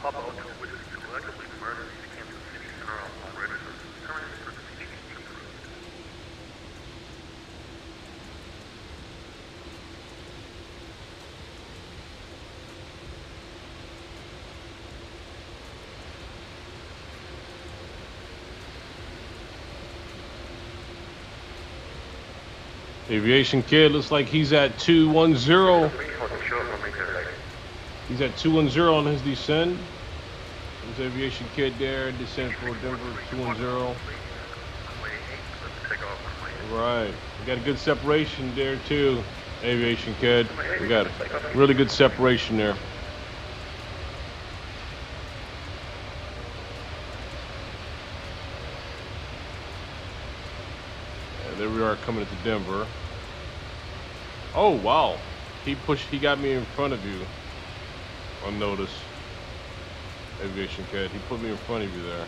Speaker 4: Papa Hotel Whiskey Select, leaving Mercy, Kansas City Center on ready to terminate emergency change approved.
Speaker 1: Aviation Kid looks like he's at 210. He's at 210 on his descent. There's Aviation Kid there, descent for Denver 210. Right, we got a good separation there too, Aviation Kid. We got really good separation there. And there we are coming into Denver. Oh wow, he got me in front of you. Unnoticed. Aviation Kid, he put me in front of you there.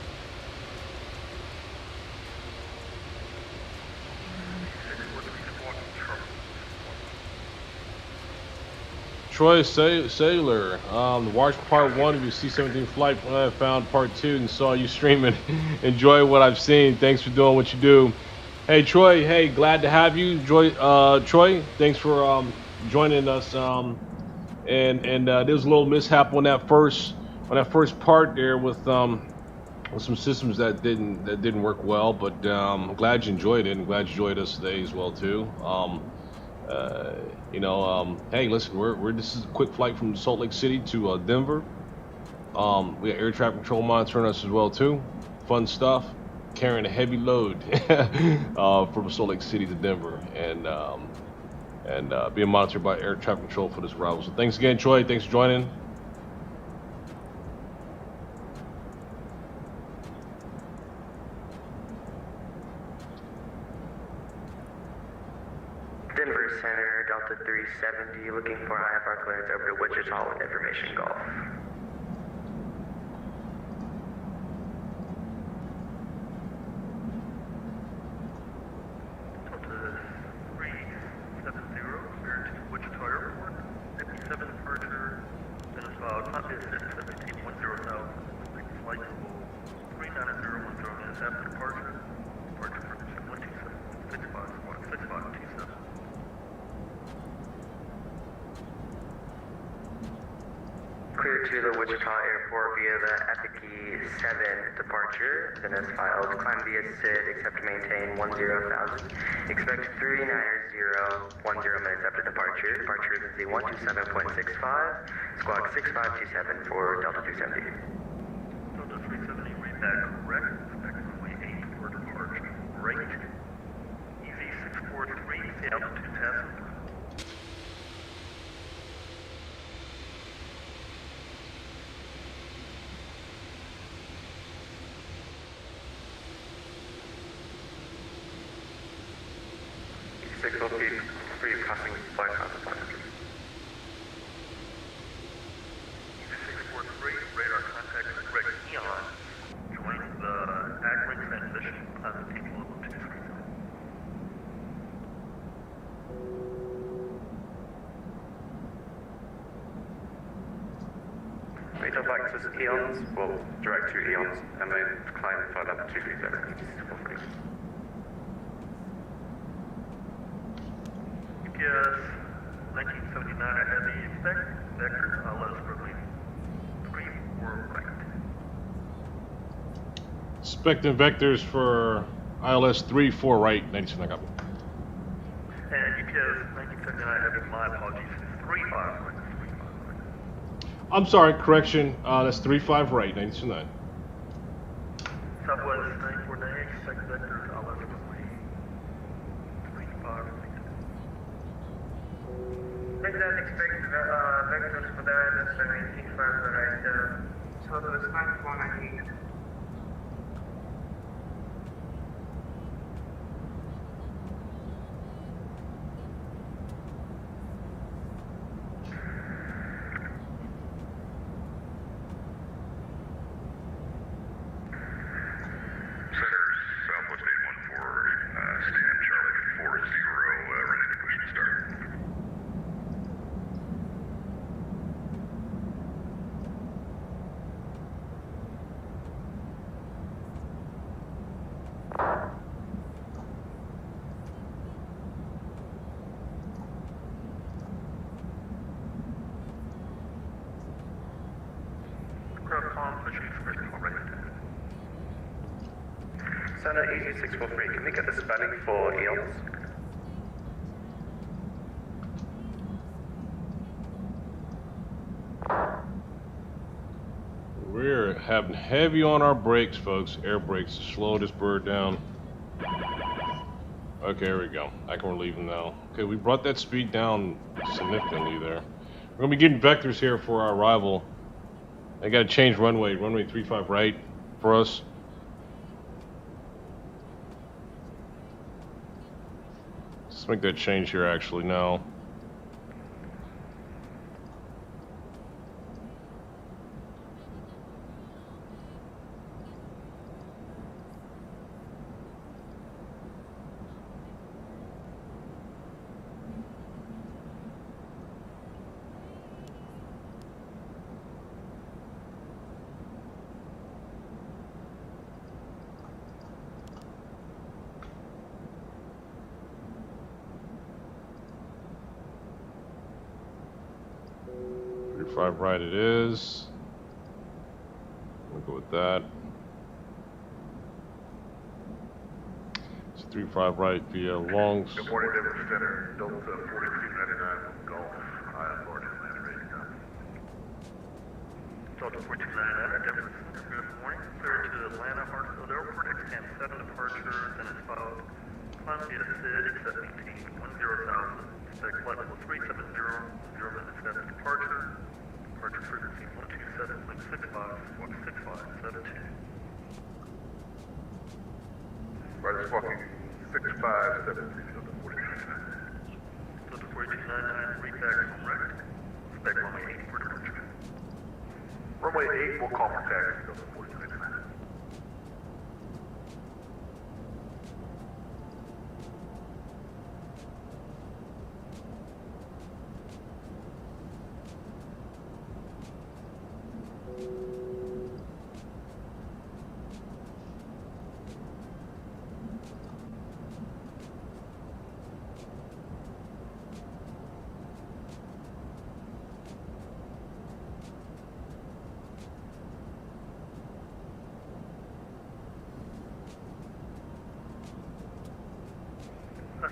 Speaker 1: Troy Sailor, watched part 1 of your C-17 flight when I found part 2 and saw you streaming. Enjoy what I've seen. Thanks for doing what you do. Hey Troy, hey, glad to have you. Troy, thanks for joining us. And there was a little mishap on that first part there with some systems that didn't work well, but I'm glad you enjoyed it and glad you enjoyed us today as well too. Hey, listen, this is a quick flight from Salt Lake City to Denver. We got air traffic control monitoring us as well too. Fun stuff. Carrying a heavy load from Salt Lake City to Denver, and being monitored by air traffic control for this route. So thanks again, Troy. Thanks for joining.
Speaker 6: Denver Center, Delta 370, looking for IFR clearance over to Wichita with information Golf.
Speaker 4: Delta 370, cleared to Wichita Airport. 57 departure, then it's about Honda 1710 south. Flight level 39010 minutes after departure. Departure for 127, 6527.
Speaker 6: Clear to the Wichita Airport via the Epicay 7 departure. Then as filed, climb via SID, except maintain 10,000. Expect 39010 minutes after departure. Departure is at 127.65. Squawk 6527 for Delta 370.
Speaker 4: Delta 370, read that correct. Expect runway 8 for departure. Raked. EZ643, the altitude test.
Speaker 6: Six will be free passing flight contact.
Speaker 4: 643, radar contact with Greg Neon. Join the Akron transition on the table level 237.
Speaker 6: Radar back to Eons, well, direct to Eons, and then climb further up to 237.
Speaker 4: Yes, 1979, I had the expect vector LS probably 3-4 right.
Speaker 1: Expecting vectors for ILS 3-4 right. 97, I got.
Speaker 4: And UPS 1979, I have my apologies, 3-5 right.
Speaker 1: I'm sorry, correction. That's 3-5 right. 92.9.
Speaker 4: Southwest 949, expect vectors LS probably 3-5 right.
Speaker 8: Let that expect vectors for the ILS 785 right, so the Southwest 948.
Speaker 7: Center, Southwest 814, stand Charlie 40, ready to push and start.
Speaker 4: Crowd calm, pushing express call right.
Speaker 6: Center EZ643, can we get the spelling for Eons?
Speaker 1: having heavy on our brakes, folks. Air brakes to slow this bird down. Okay, here we go. I can relieve him now. Okay, we brought that speed down significantly there. We're gonna be getting vectors here for our arrival. I gotta change runway 35 right for us. Let's make that change here actually now. Five right it is. We'll go with that. It's 35 right via long.
Speaker 7: Good morning, Denver Center. Delta 4299 Golf. I am Lord Atlanta, ready to go.
Speaker 4: Delta 4299 Denver Center. Good morning. Clear to Atlanta Hartsfield Airport. Extend 7 departures and it's filed. Climb via SID, accept 10,000. Expect flight level 370. 0 minutes after departure. Departure frequency 127.65.6572.
Speaker 7: Right, it's walking 6573, Delta 4299.
Speaker 4: Delta 4299, read back from raked. Expect runway 8 for departure.
Speaker 7: Runway 8 will call for taxi, Delta 4299.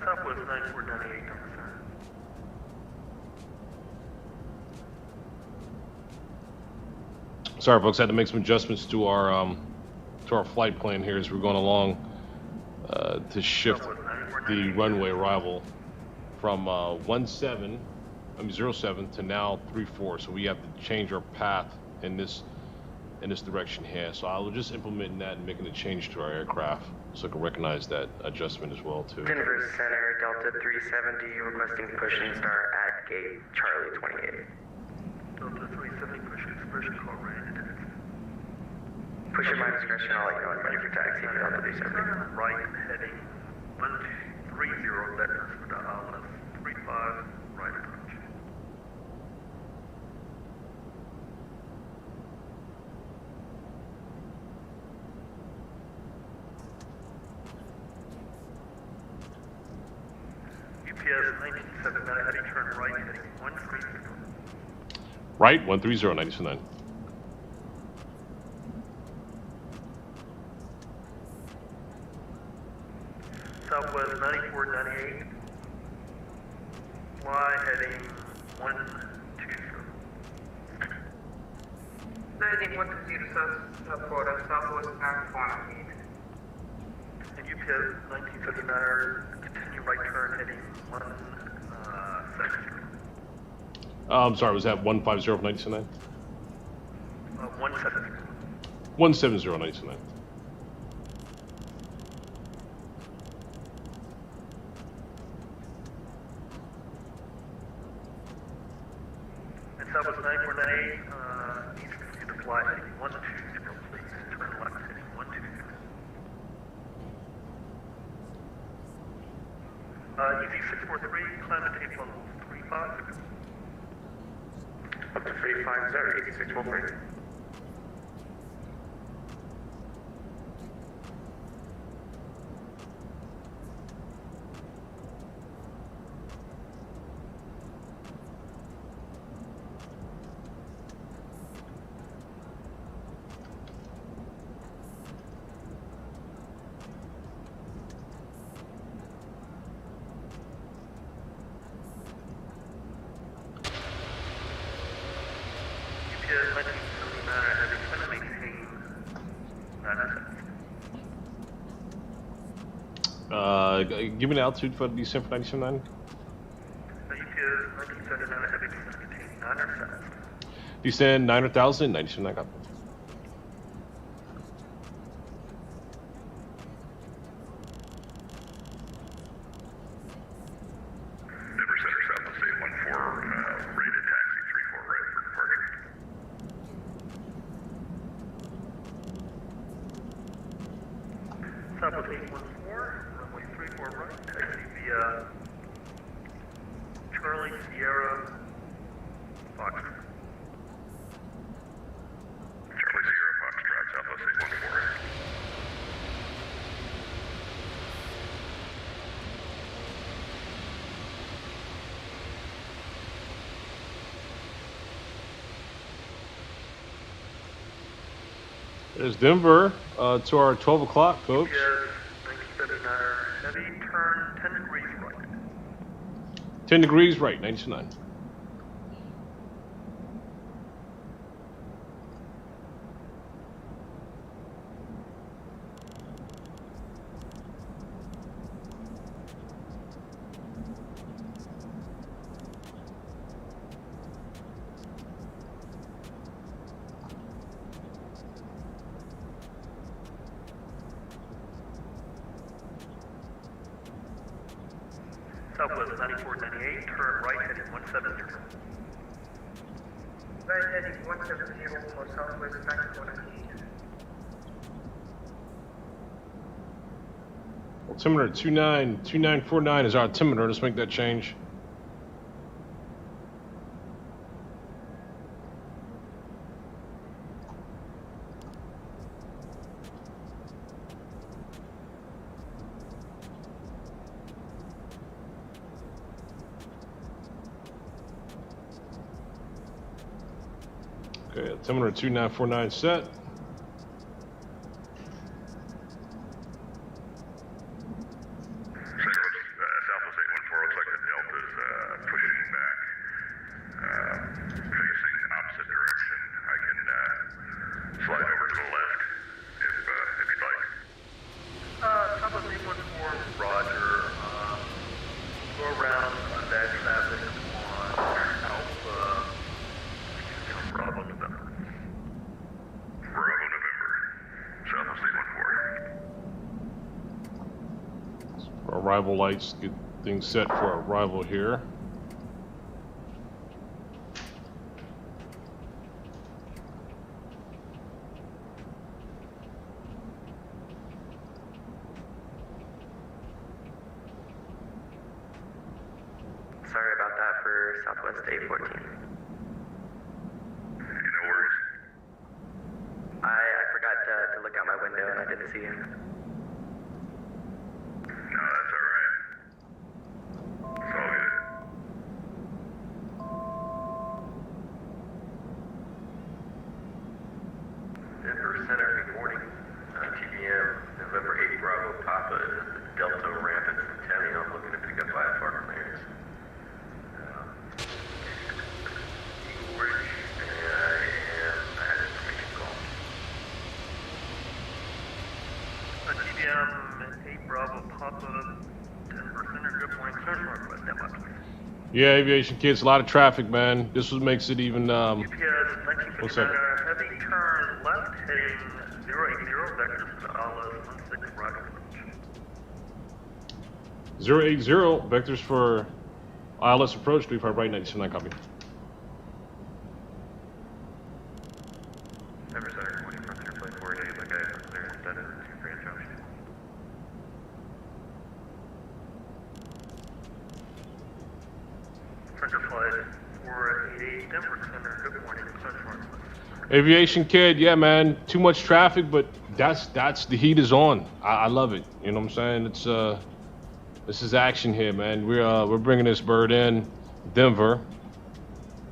Speaker 4: Southwest 9498, Denver Center.
Speaker 1: Sorry, folks, I had to make some adjustments to our flight plan here as we're going along to shift the runway arrival from 07 to now 34. So we have to change our path in this direction here. So I will just implement that and making a change to our aircraft so I can recognize that adjustment as well too.
Speaker 6: Denver Center, Delta 370, requesting push and start at gate Charlie 28.
Speaker 4: Delta 370, push expression call rated.
Speaker 6: Push at my discretion, I'll let you know when ready for taxi for Delta 370.
Speaker 4: Right, heading 1230 vectors for the island 35, right approach. UPS 1979, heading turn right, heading 130.
Speaker 1: Right, 130, 929.
Speaker 4: Southwest 9498. Fly heading 120.
Speaker 8: Heading 120 Southport, Southwest 948.
Speaker 4: And UPS 1979, continue right turn heading 170.
Speaker 1: I'm sorry, was that 150 from 929?
Speaker 4: 170.
Speaker 1: 170, 929.
Speaker 4: And Southwest 9498, needs to see the fly heading 120, please. Turn left heading 120. Easy 643, climb the tape level 35.
Speaker 6: Up to 350, 8643.
Speaker 4: UPS 1979.
Speaker 1: Give me the altitude for the descent for 97.9.
Speaker 4: UPS 1979 heavy descent between 9 or 7.
Speaker 1: Descend 9,000, 97.9 copy.
Speaker 7: Denver Center, Southwest 814, rated taxi 34 right for departure.
Speaker 4: Southwest 814, runway 34 right, taxi via Charlie Sierra Fox.
Speaker 7: Charlie Sierra Foxtrot, Southwest 814.
Speaker 1: There's Denver to our 12 o'clock, folks.
Speaker 4: UPS 1979 heavy, turn 10 degrees right.
Speaker 1: 10 degrees right, 97.9.
Speaker 4: Southwest 9498, turn right heading 170.
Speaker 8: Right heading 170 for Southwest 9498.
Speaker 1: Altimeter 2949 is our altimeter. Let's make that change. Okay, altimeter 2949 set.
Speaker 7: Southwest 814, looks like the Delta's pushing back, facing opposite direction. I can slide over to the left if you'd like.
Speaker 4: Southwest 814, Roger. Go around that traffic on Alpha Bravo November.
Speaker 7: Bravo November, Southwest 814.
Speaker 1: Arrival lights, get things set for arrival here.
Speaker 6: Sorry about that for Southwest 814.
Speaker 7: No worries.
Speaker 6: I forgot to look out my window and I didn't see you.
Speaker 7: No, that's all right. It's all good.
Speaker 4: Denver Center, good morning. TBM, November 8 Bravo Papa, Delta ramp at Centennial. I'm looking to pick up IFR clearance. Eagle Ridge, and I had information call. TBM, 8 Bravo Papa, Denver Center, good morning. Clearance Northwest, that much.
Speaker 1: Yeah, aviation kids, a lot of traffic, man. This was makes it even.
Speaker 4: UPS
Speaker 1: What's up?
Speaker 4: 1959, heavy turn left heading 080, vectors to Alice 16 Rocket Approach.
Speaker 1: 080 vectors for ILS approach. 35 right, 97.9 copy.
Speaker 4: Denver Center, 20 front clear flight 488, like I have clearance done in Grand Junction. Frontier flight 488, Denver Center, good morning, Central Northwest.
Speaker 1: Aviation kid, yeah, man. Too much traffic, but that's the heat is on. I love it. You know what I'm saying? This is action here, man. We're bringing this bird in, Denver,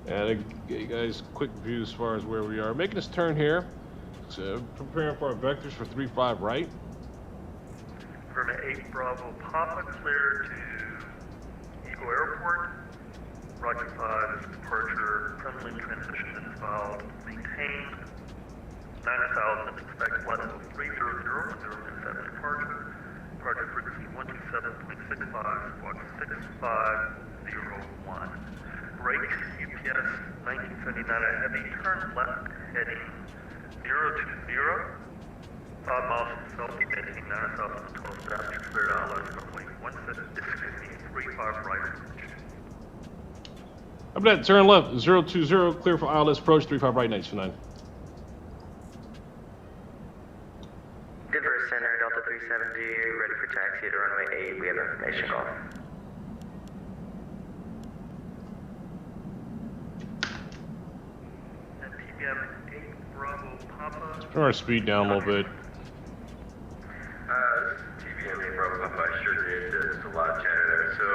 Speaker 1: and I get you guys a quick view as far as where we are. Making this turn here, so preparing for our vectors for 35 right.
Speaker 4: From 8 Bravo Papa, clear to Eagle Airport. Roger 5 is departure, friendly transition is filed, maintained. 9,000, expect flight level 300, 007 departure. departure frequency 127.65, squawk 6501. Raked, UPS 1979 a heavy, turn left heading 020. 5 miles from Selby, maintaining 9 south on the 12 staff, cleared ILS runway 35 right approach.
Speaker 1: Up that, turn left, 020, clear for ILS approach, 35 right, 929.
Speaker 6: Denver Center, Delta 370, ready for taxi to runway 8. We have information call.
Speaker 4: And TBM 8 Bravo Papa.
Speaker 1: Turn our speed down a little bit.
Speaker 9: TVM 8 Bravo Papa, I sure did. There's a lot of chatter there. So,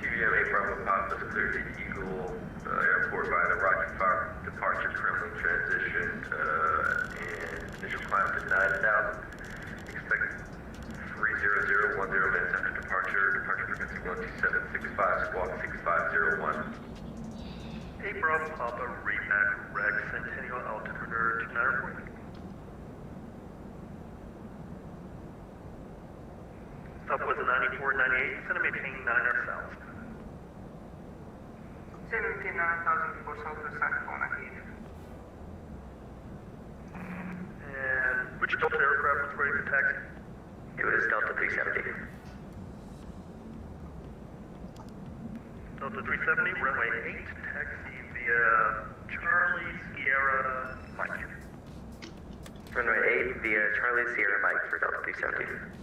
Speaker 9: TVM 8 Bravo Papa is cleared to Eagle Airport by the Rocky Fire departure, currently transitioned, and initial climb to 9,000. Expect 30010 minutes after departure. Departure frequency 12765, squawk 6501.
Speaker 4: 8 Bravo Papa, readback, reg, Centennial altimeter 2940. Southwest 9498, center maintain 9 south.
Speaker 8: 79,000 for Southwest Cyclone ahead.
Speaker 4: And which Delta aircraft was ready for taxi?
Speaker 6: It was Delta 370.
Speaker 4: Delta 370, runway 8, taxi via Charlie Sierra Mike.
Speaker 6: Runway 8 via Charlie Sierra Mike for Delta 370.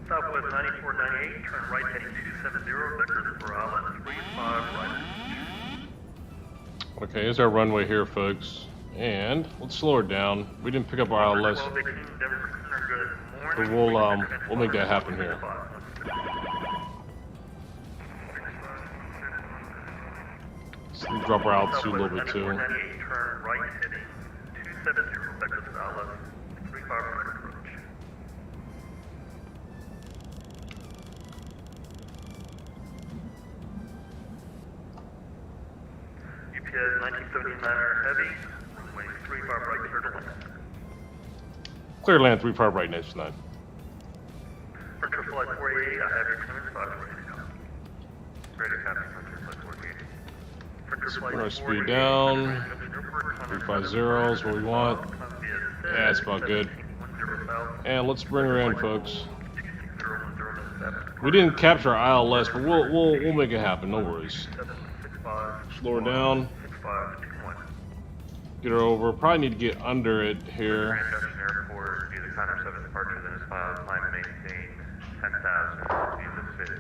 Speaker 4: Southwest 9498, turn right heading 270, vectors for island 35 right.
Speaker 1: Okay, here's our runway here, folks. And let's slow it down. We didn't pick up our ILS, but we'll make that happen here. So we'll drop our altitude a little bit too.
Speaker 4: Turn right heading 270, vectors for island 35 right approach. UPS 1979er heavy, runway 35 right, clear to land.
Speaker 1: Clear land, 35 right, 929.
Speaker 4: Frontier Flight 48, I have your clearance 5 ready to go. Ready to copy, Frontier Flight 48. Frontier Flight
Speaker 1: Put our
Speaker 4: 48,
Speaker 1: speed down. 350 is what we want. Yeah, that's about good. And let's bring her in, folks. We didn't capture our ILS, but we'll make it happen. No worries. Slow her down. Get her over. Probably need to get under it here.
Speaker 4: Airport, via the Connor 7 departure, then is filed, climb and maintain 10,000, via the fit.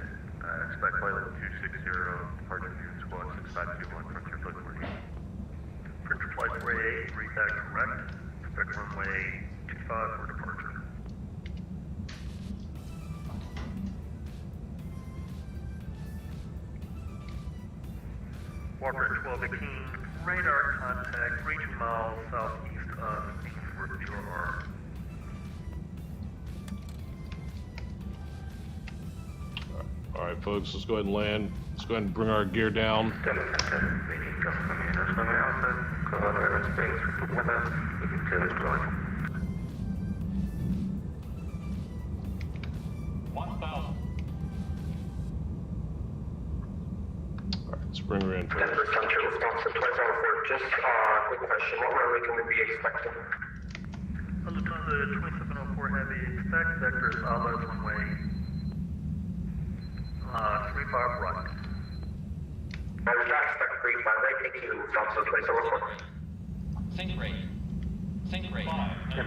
Speaker 4: Expect flight level 260, departure view squad 6521, Frontier Flight 48. Frontier Flight 48, read that correct. Expect runway 25 for departure. Walker 1218, radar contact 3 miles southeast of Kingsford, VOR.
Speaker 1: Alright, folks, let's go ahead and land. Let's go ahead and bring our gear down. Let's bring her in, folks.
Speaker 10: Just quick question. What runway can we be expecting?
Speaker 4: Lufthansa 2704 Heavy, expect vectors ILS runway 35 right.
Speaker 10: I would not expect 35 right. Thank you, Lufthansa 2704.
Speaker 11: Think rate. Think rate. Think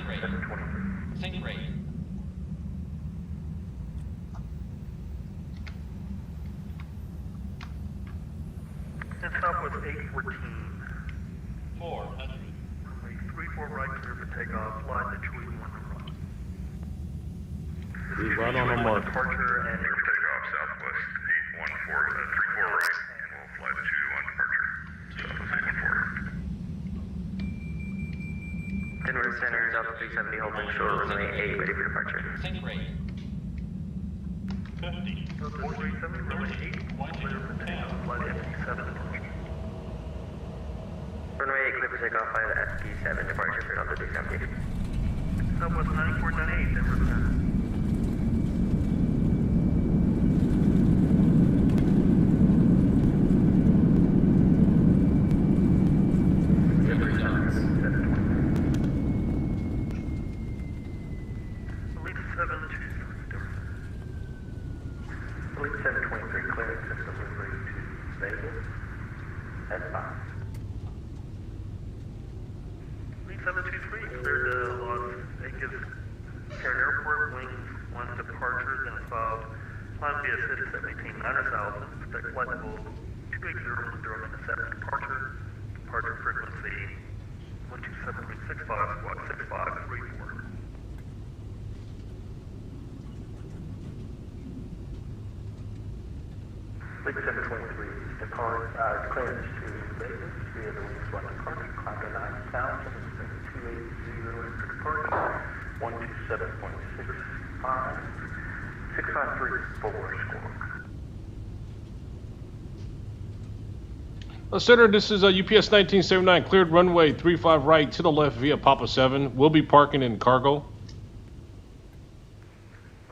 Speaker 11: rate. Think rate.
Speaker 4: And Southwest 814.
Speaker 11: 400.
Speaker 4: Runway 34 right, clear for takeoff. Fly the Chewy 1 run.
Speaker 1: We're right on our mark.
Speaker 4: Departure and
Speaker 7: Clear for takeoff, Southwest 814, 34 right, and we'll fly the 2 on departure. Southwest 814.
Speaker 6: Denver Center, Delta 370, holding short, runway 8, ready for departure.
Speaker 11: Think rate. 50.
Speaker 4: Delta 370, runway 8,
Speaker 11: One
Speaker 4: clear for takeoff, flight FD7 departure.
Speaker 6: Runway 8, clear for takeoff by the FD7 departure for Delta 370.
Speaker 4: Southwest 94.8, Denver 10.
Speaker 10: Clearance to Vegas via the wings 1 departure, climb to 9,000, expect 280 for departure, 127.65, 6534 score.
Speaker 1: Center, this is UPS 1979, cleared runway 35 right to the left via Papa 7. We'll be parking in cargo.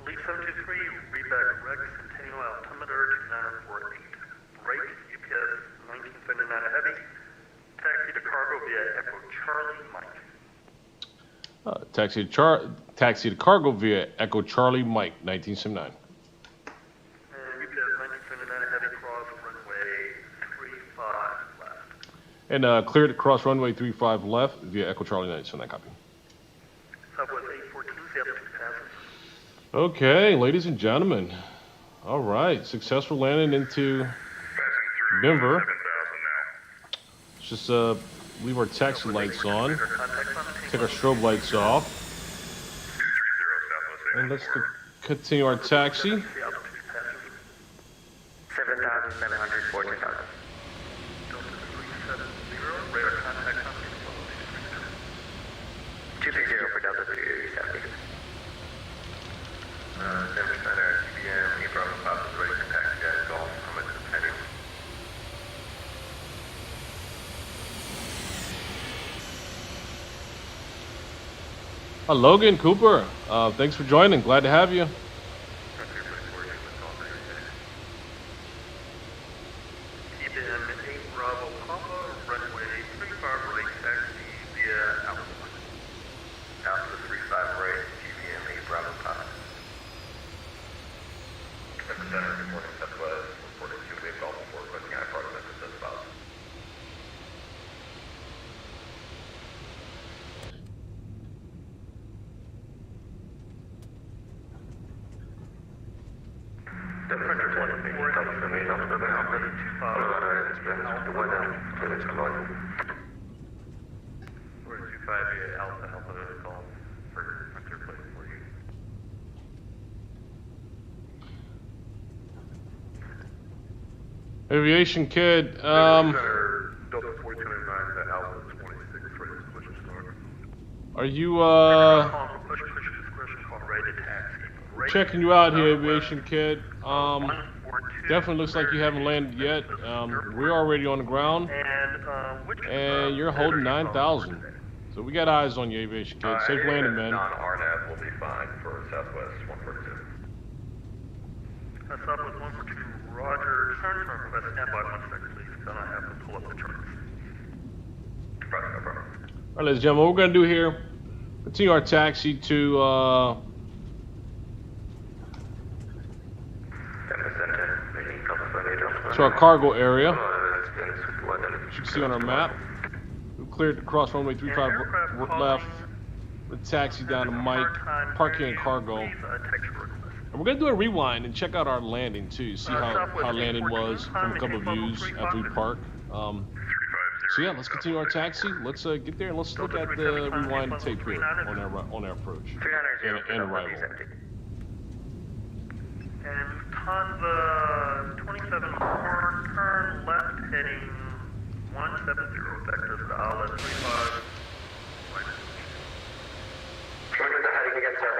Speaker 4: Elite 723, read back Rex, continue altimeter to 9048. Rate UPS 1979 heavy, taxi to cargo via Echo Charlie Mike.
Speaker 1: Taxi to cargo via Echo Charlie Mike 1979.
Speaker 4: And UPS 1979 heavy cross runway 35 left.
Speaker 1: And cleared to cross runway 35 left via Echo Charlie 1979. Copy.
Speaker 4: Southwest 814, Seattle 2000.
Speaker 1: Okay, ladies and gentlemen. All right, successful landing into Denver. Let's just leave our taxi lights on. Take our strobe lights off. And let's continue our taxi.
Speaker 6: 7,700, 14,000.
Speaker 4: Delta 370, radar contact company,
Speaker 6: 230 for Delta 370.
Speaker 9: Denver Center, TBM, Bravo Papa is ready for taxi at Golf. I'm at the heading.
Speaker 1: Logan Cooper, thanks for joining. Glad to have you.
Speaker 4: TBM 8 Bravo Papa, runway 35 right, taxi via Alpha.
Speaker 9: Alpha 35 right, TBM 8 Bravo Papa. Denver Center, good morning, Southwest, reporting to Wave Golf 4, requesting high part of Memphis as well.
Speaker 1: Aviation Kid,
Speaker 7: Delta 429 at Alpha 26, ready to push us north.
Speaker 1: are you
Speaker 4: Push discretion call rated taxi.
Speaker 1: checking you out here, Aviation Kid? Definitely looks like you haven't landed yet. We're already on the ground, and you're holding 9,000. So we got eyes on you, Aviation Kid. Safe landing, man.
Speaker 9: Non-RNAV will be fine for Southwest 142.
Speaker 4: Southwest 142, Roger. Turn request, stand by 1 second, please. Then I have to pull up the charts.
Speaker 9: No problem.
Speaker 1: All right, ladies and gentlemen, what we're going to do here, continue our taxi to our cargo area. As you can see on our map, we cleared to cross runway 35 left, with taxi down to Mike, parking and cargo. And we're going to do a rewind and check out our landing too, see how our landing was from a couple of views after we park. So yeah, let's continue our taxi. Let's get there and let's look at the rewind tape here on our approach and arrival.
Speaker 4: And Lufthansa 27-4, turn left heading 170, vector to Ala 35.
Speaker 10: Remember the heading again, sir,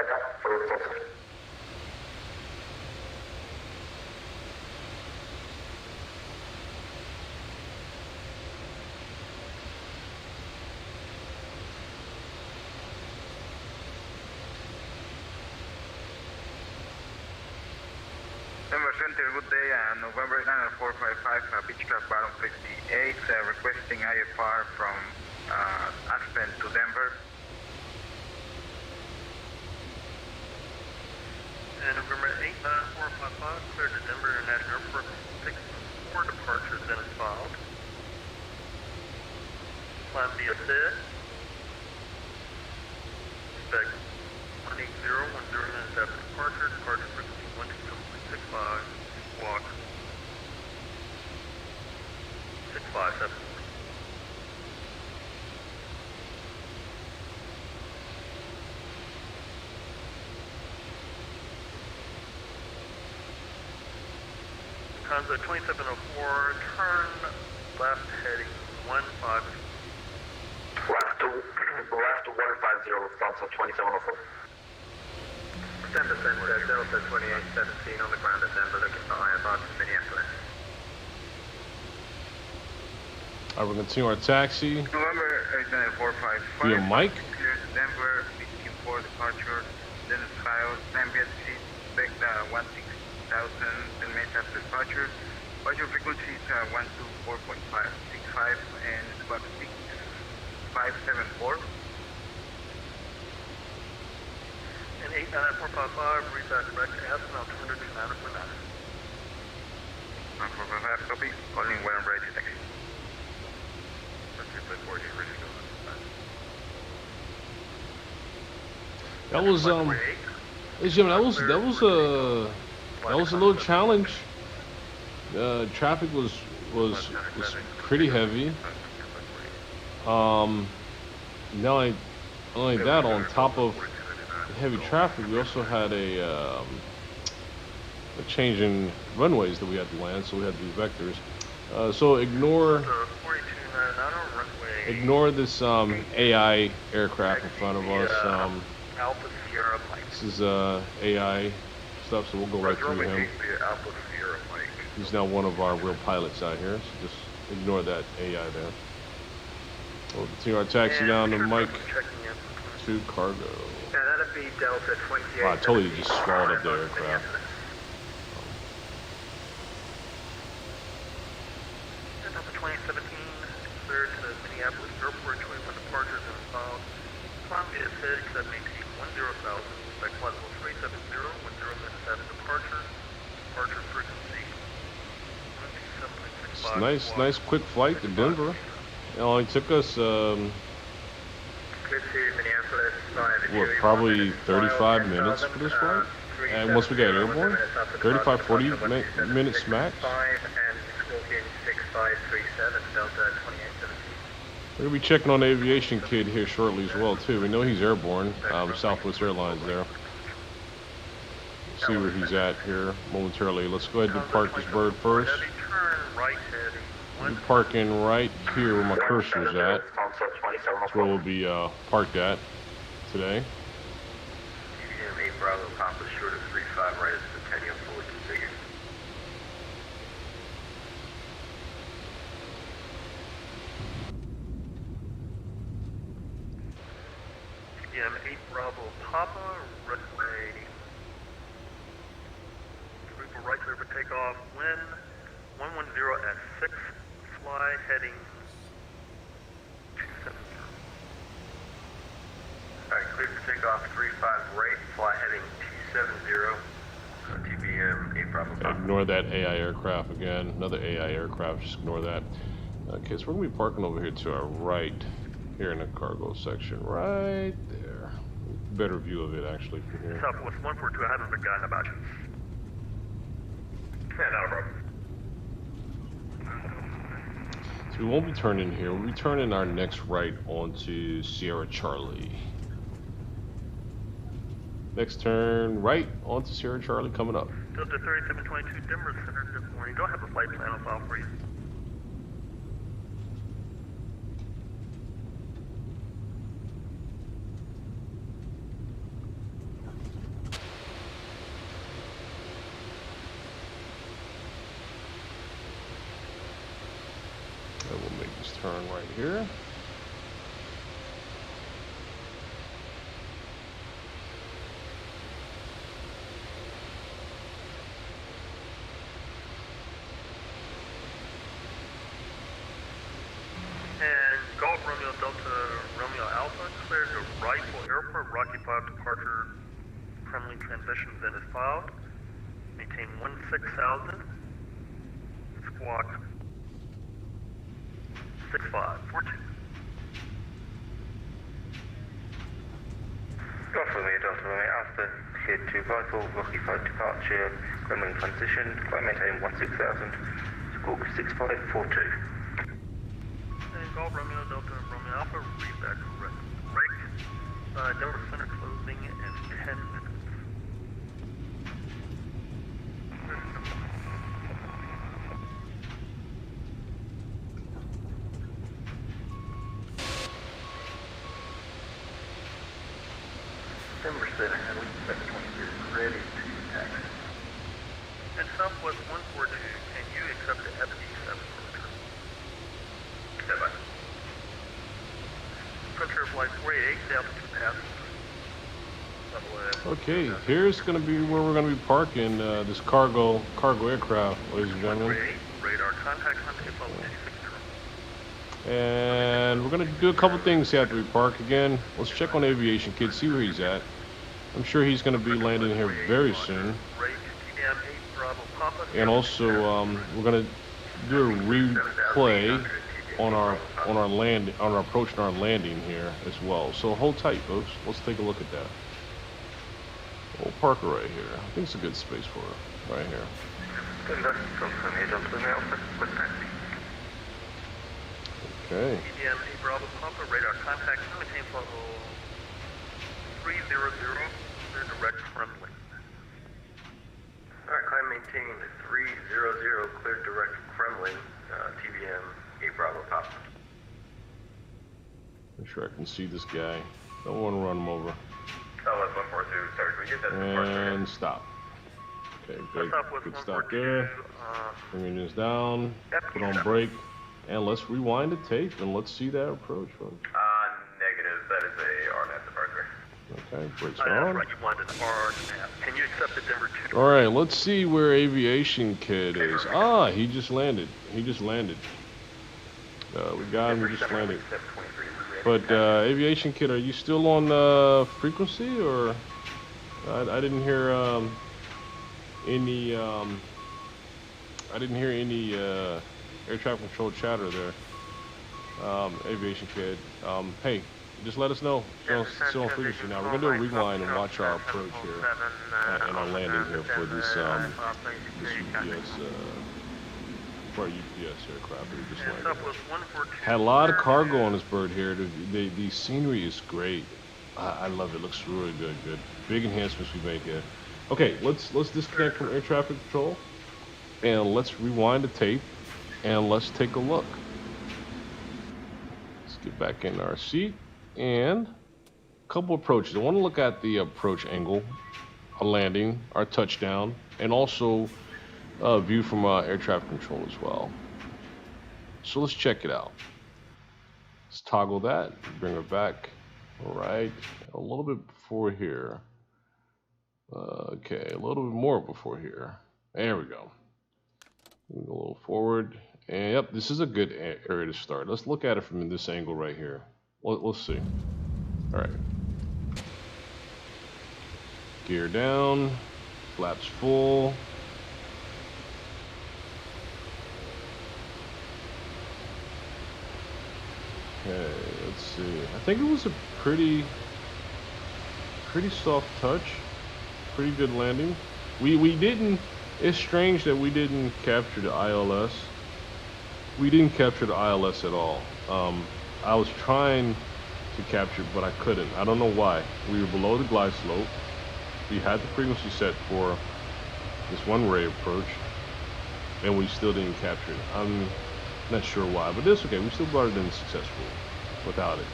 Speaker 12: Denver Center, good day. November 9455, Beechcraft Bottom 58, requesting IFR from Aspen to Denver.
Speaker 4: And November 89455, cleared to Denver International Airport, 64 departures then is filed. Climb via SID. Expect 18010 minutes after departure, departure frequency 127.65, squawk 6574. Times at 2704, turn left heading 15.
Speaker 9: Left 150, response at 2704.
Speaker 10: Stand descent at Delta 2817 on the ground at Denver, looking for IFR to Minneapolis.
Speaker 1: Alright, we're gonna continue our taxi.
Speaker 12: November 89455.
Speaker 1: Via Mike.
Speaker 12: Clear to Denver, 15-4 departure, then it's filed. Ambient seat, expect 16,000, 10 minutes after departure. Departure frequency is 124.565 and it's about 6574.
Speaker 4: And 89455, read back direct to Aspen, altimeter 2949.
Speaker 12: 9455, copy. Calling Warren Bright to taxi.
Speaker 1: That was ladies and gentlemen, that was a little challenge. Traffic was pretty heavy. Not only that, on top of the heavy traffic, we also had a change in runways that we had to land, so we had to do vectors. So ignore this AI aircraft in front of us. This is AI stuff, so we'll go right through him. He's now one of our real pilots out here, so just ignore that AI there. We'll continue our taxi down to Mike to cargo.
Speaker 10: Yeah, that'd be Delta 28.
Speaker 1: Wow, I totally just swallowed up the aircraft.
Speaker 4: Delta 2017, cleared to Minneapolis Airport, 21 departures and filed. Climb via SID, except maintain 10,000, expect flight level 370, 10 minutes after departure. Departure frequency 127.65.
Speaker 1: Nice quick flight to Denver. It only took us, probably 35 minutes for this flight? And once we got airborne, 35, 40 minutes max. We're going to be checking on the aviation kid here shortly as well, too. We know he's airborne, Southwest Airlines there. See where he's at here momentarily. Let's go ahead and park this bird first. I'm parking right here where my cursor's at. That's where we'll be parked at today.
Speaker 9: TVM 8 Bravo Papa short of 35 right as the Centennial fully configured.
Speaker 4: TVM 8 Bravo Papa, runway. Reaper right clear for takeoff, wind 110 at 6, fly heading 270.
Speaker 9: Alright, clear for takeoff 35 right, fly heading 270, TBM 8 Bravo Papa.
Speaker 1: Ignore that AI aircraft again. Another AI aircraft, just ignore that. Okay, so we're going to be parking over here to our right, here in the cargo section, right there. Better view of it actually from here.
Speaker 4: Southwest 142, I haven't forgotten about you. Yeah, not a problem.
Speaker 1: So we won't be turning here. We'll be turning our next right onto Sierra Charlie. Next turn right onto Sierra Charlie coming up.
Speaker 4: Delta 3722, Denver Center, good morning. Don't have a flight plan on file for you.
Speaker 1: And we'll make this turn right here.
Speaker 4: friendly transition then is filed. Maintain 16,000. Squawk 6542.
Speaker 6: Delta Runway Alpha, here to Vital, Rocky 5 departure, Gremlin transition, climb maintain 16,000, squawk 6542.
Speaker 4: And Golf Romeo Delta Romeo Alpha, read that correct. Raked. Denver Center closing in 10 minutes.
Speaker 10: Denver Center, Handling 723 is ready to taxi.
Speaker 4: And Southwest 142, can you accept the FD7 departure?
Speaker 9: Stand by.
Speaker 4: Frontier Flight 488, the altitude passengers.
Speaker 1: Okay, here's going to be where we're going to be parking this cargo aircraft, ladies and gentlemen.
Speaker 4: Radar contact on level 260.
Speaker 1: And we're going to do a couple things after we park again. Let's check on Aviation Kid, see where he's at. I'm sure he's going to be landing here very soon. And also, we're going to do a replay on our approach and our landing here as well. So hold tight, folks. Let's take a look at that. We'll park her right here. I think it's a good space for her, right here. Okay.
Speaker 4: EDM A Bravo Papa, radar contact, maintain level 300, clear direct friendly.
Speaker 9: Alright, climb maintain 300, clear direct Kremlin, TVM A Bravo Pop.
Speaker 1: Make sure I can see this guy. Don't want to run him over.
Speaker 9: Southwest 142, sorry, can we get that departure?
Speaker 1: And stop. Okay, good stop there. Bring engines down, put on brake, and let's rewind the tape and let's see that approach, folks.
Speaker 9: Negative, that is a RNAV departure.
Speaker 1: Okay, brakes on.
Speaker 4: Right, you wanted an RNAV. Can you accept the Denver 2?
Speaker 1: Alright, let's see where Aviation Kid is. Ah, he just landed. We got him, he just landed. But Aviation Kid, are you still on frequency, or I didn't hear any air traffic control chatter there. Aviation Kid, hey, just let us know. Still on frequency now. We're gonna do a rewind and watch our approach here and our landing here for this UPS. For our UPS aircraft that we just landed. Had a lot of cargo on this bird here. The scenery is great. I love it. Looks really good. Big enhancements we made here. Okay, let's disconnect from air traffic control and let's rewind the tape and let's take a look. Let's get back in our seat and a couple approaches. I want to look at the approach angle, a landing, our touchdown, and also view from air traffic control as well. So let's check it out. Let's toggle that, bring her back. All right, a little bit before here. Okay, a little bit more before here. There we go. We'll go a little forward. And yep, this is a good area to start. Let's look at it from this angle right here. Let's see. All right. Gear down, flaps full. Okay, let's see. I think it was a pretty soft touch. Pretty good landing. We didn't. It's strange that we didn't capture the ILS. We didn't capture the ILS at all. I was trying to capture it, but I couldn't. I don't know why. We were below the glide slope. We had the frequency set for this runway approach, and we still didn't capture it. I'm not sure why, but it's okay. We still brought it in successfully without it.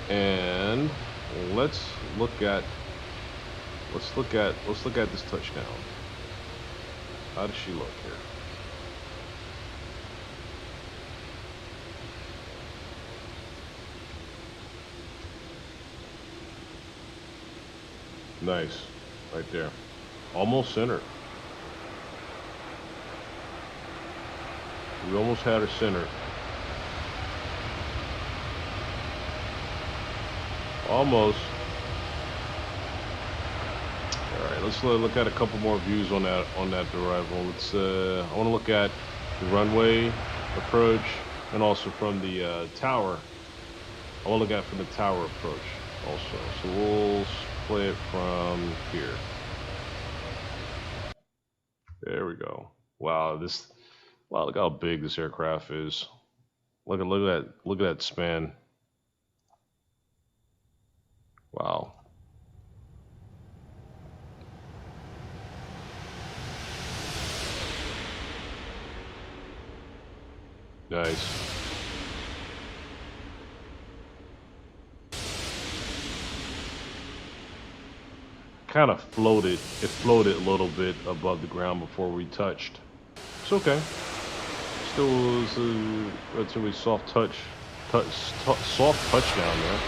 Speaker 1: And let's look at this touchdown. How does she look here? Nice, right there. Almost center. We almost had her center. Almost. let's look at a couple more views on that arrival. Let's I want to look at the runway approach and also from the tower. I want to look at from the tower approach also. So we'll play it from here. There we go. Wow, look how big this aircraft is. Look at that span. Wow. Nice. Kind of floated. It floated a little bit above the ground before we touched. It's okay. Still was a relatively soft touchdown there.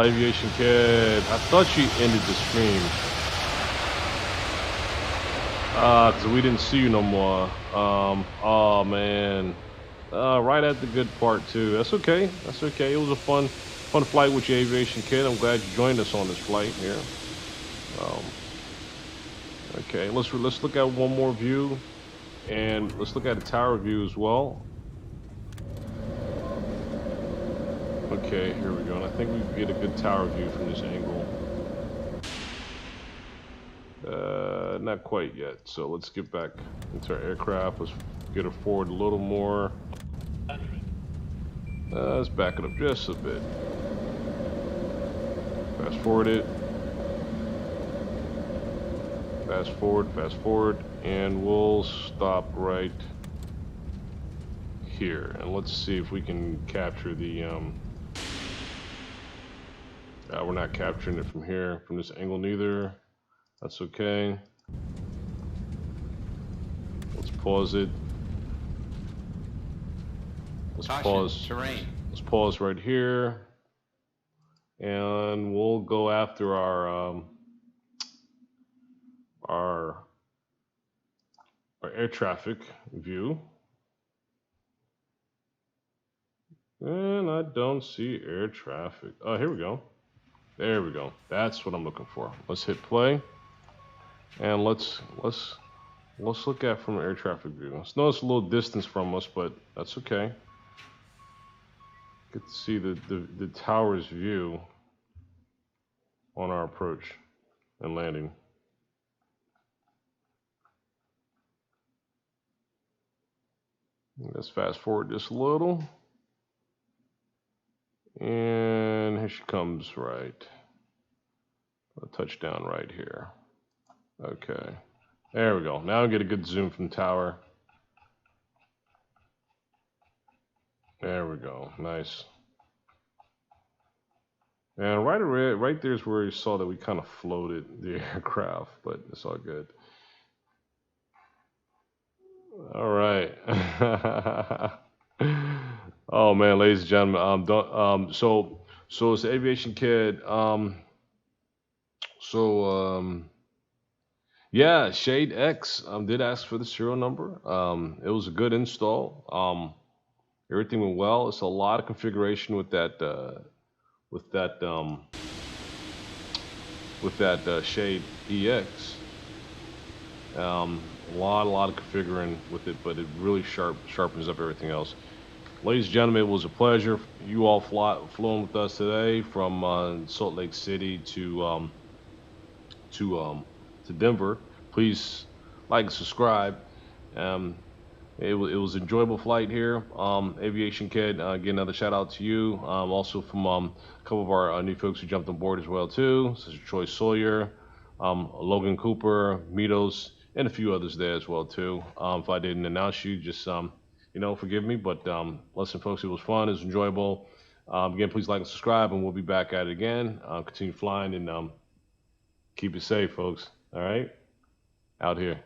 Speaker 1: Aviation Kid. I thought she ended the stream. Cause we didn't see you no more. Oh man. Right at the good part too. That's okay. That's okay. It was a fun flight with you, Aviation Kid. I'm glad you joined us on this flight here. Okay, let's look at one more view, and let's look at the tower view as well. Okay, here we go. And I think we can get a good tower view from this angle. Not quite yet. So let's get back into our aircraft. Let's get her forward a little more. Let's back it up just a bit. Fast forward it. Fast forward, and we'll stop right here. And let's see if we can capture the, we're not capturing it from here, from this angle neither. That's okay. Let's pause it. Let's pause.
Speaker 11: Terrain.
Speaker 1: Let's pause right here. And we'll go after our air traffic view. And I don't see air traffic. Oh, here we go. There we go. That's what I'm looking for. Let's hit play. And let's look at from air traffic view. Let's notice a little distance from us, but that's okay. Get to see the tower's view on our approach and landing. Let's fast forward just a little. And here she comes, right. A touchdown right here. Okay. There we go. Now I get a good zoom from the tower. There we go. Nice. And right there is where you saw that we kind of floated the aircraft, but it's all good. All right. Oh man, ladies and gentlemen, so it's the Aviation Kid. Yeah, Shade X did ask for the serial number. It was a good install. Everything went well. It's a lot of configuration with that Shade EX. A lot of configuring with it, but it really sharpens up everything else. Ladies and gentlemen, it was a pleasure. You all flown with us today from Salt Lake City to Denver. Please like and subscribe. It was an enjoyable flight here. Aviation Kid, again, another shout out to you. Also from a couple of our new folks who jumped on board as well too, such as Troy Sawyer, Logan Cooper, Mitos, and a few others there as well too. If I didn't announce you, just forgive me. But listen, folks, it was fun. It was enjoyable. Again, please like and subscribe, and we'll be back at it again. Continue flying and keep it safe, folks. All right, out here.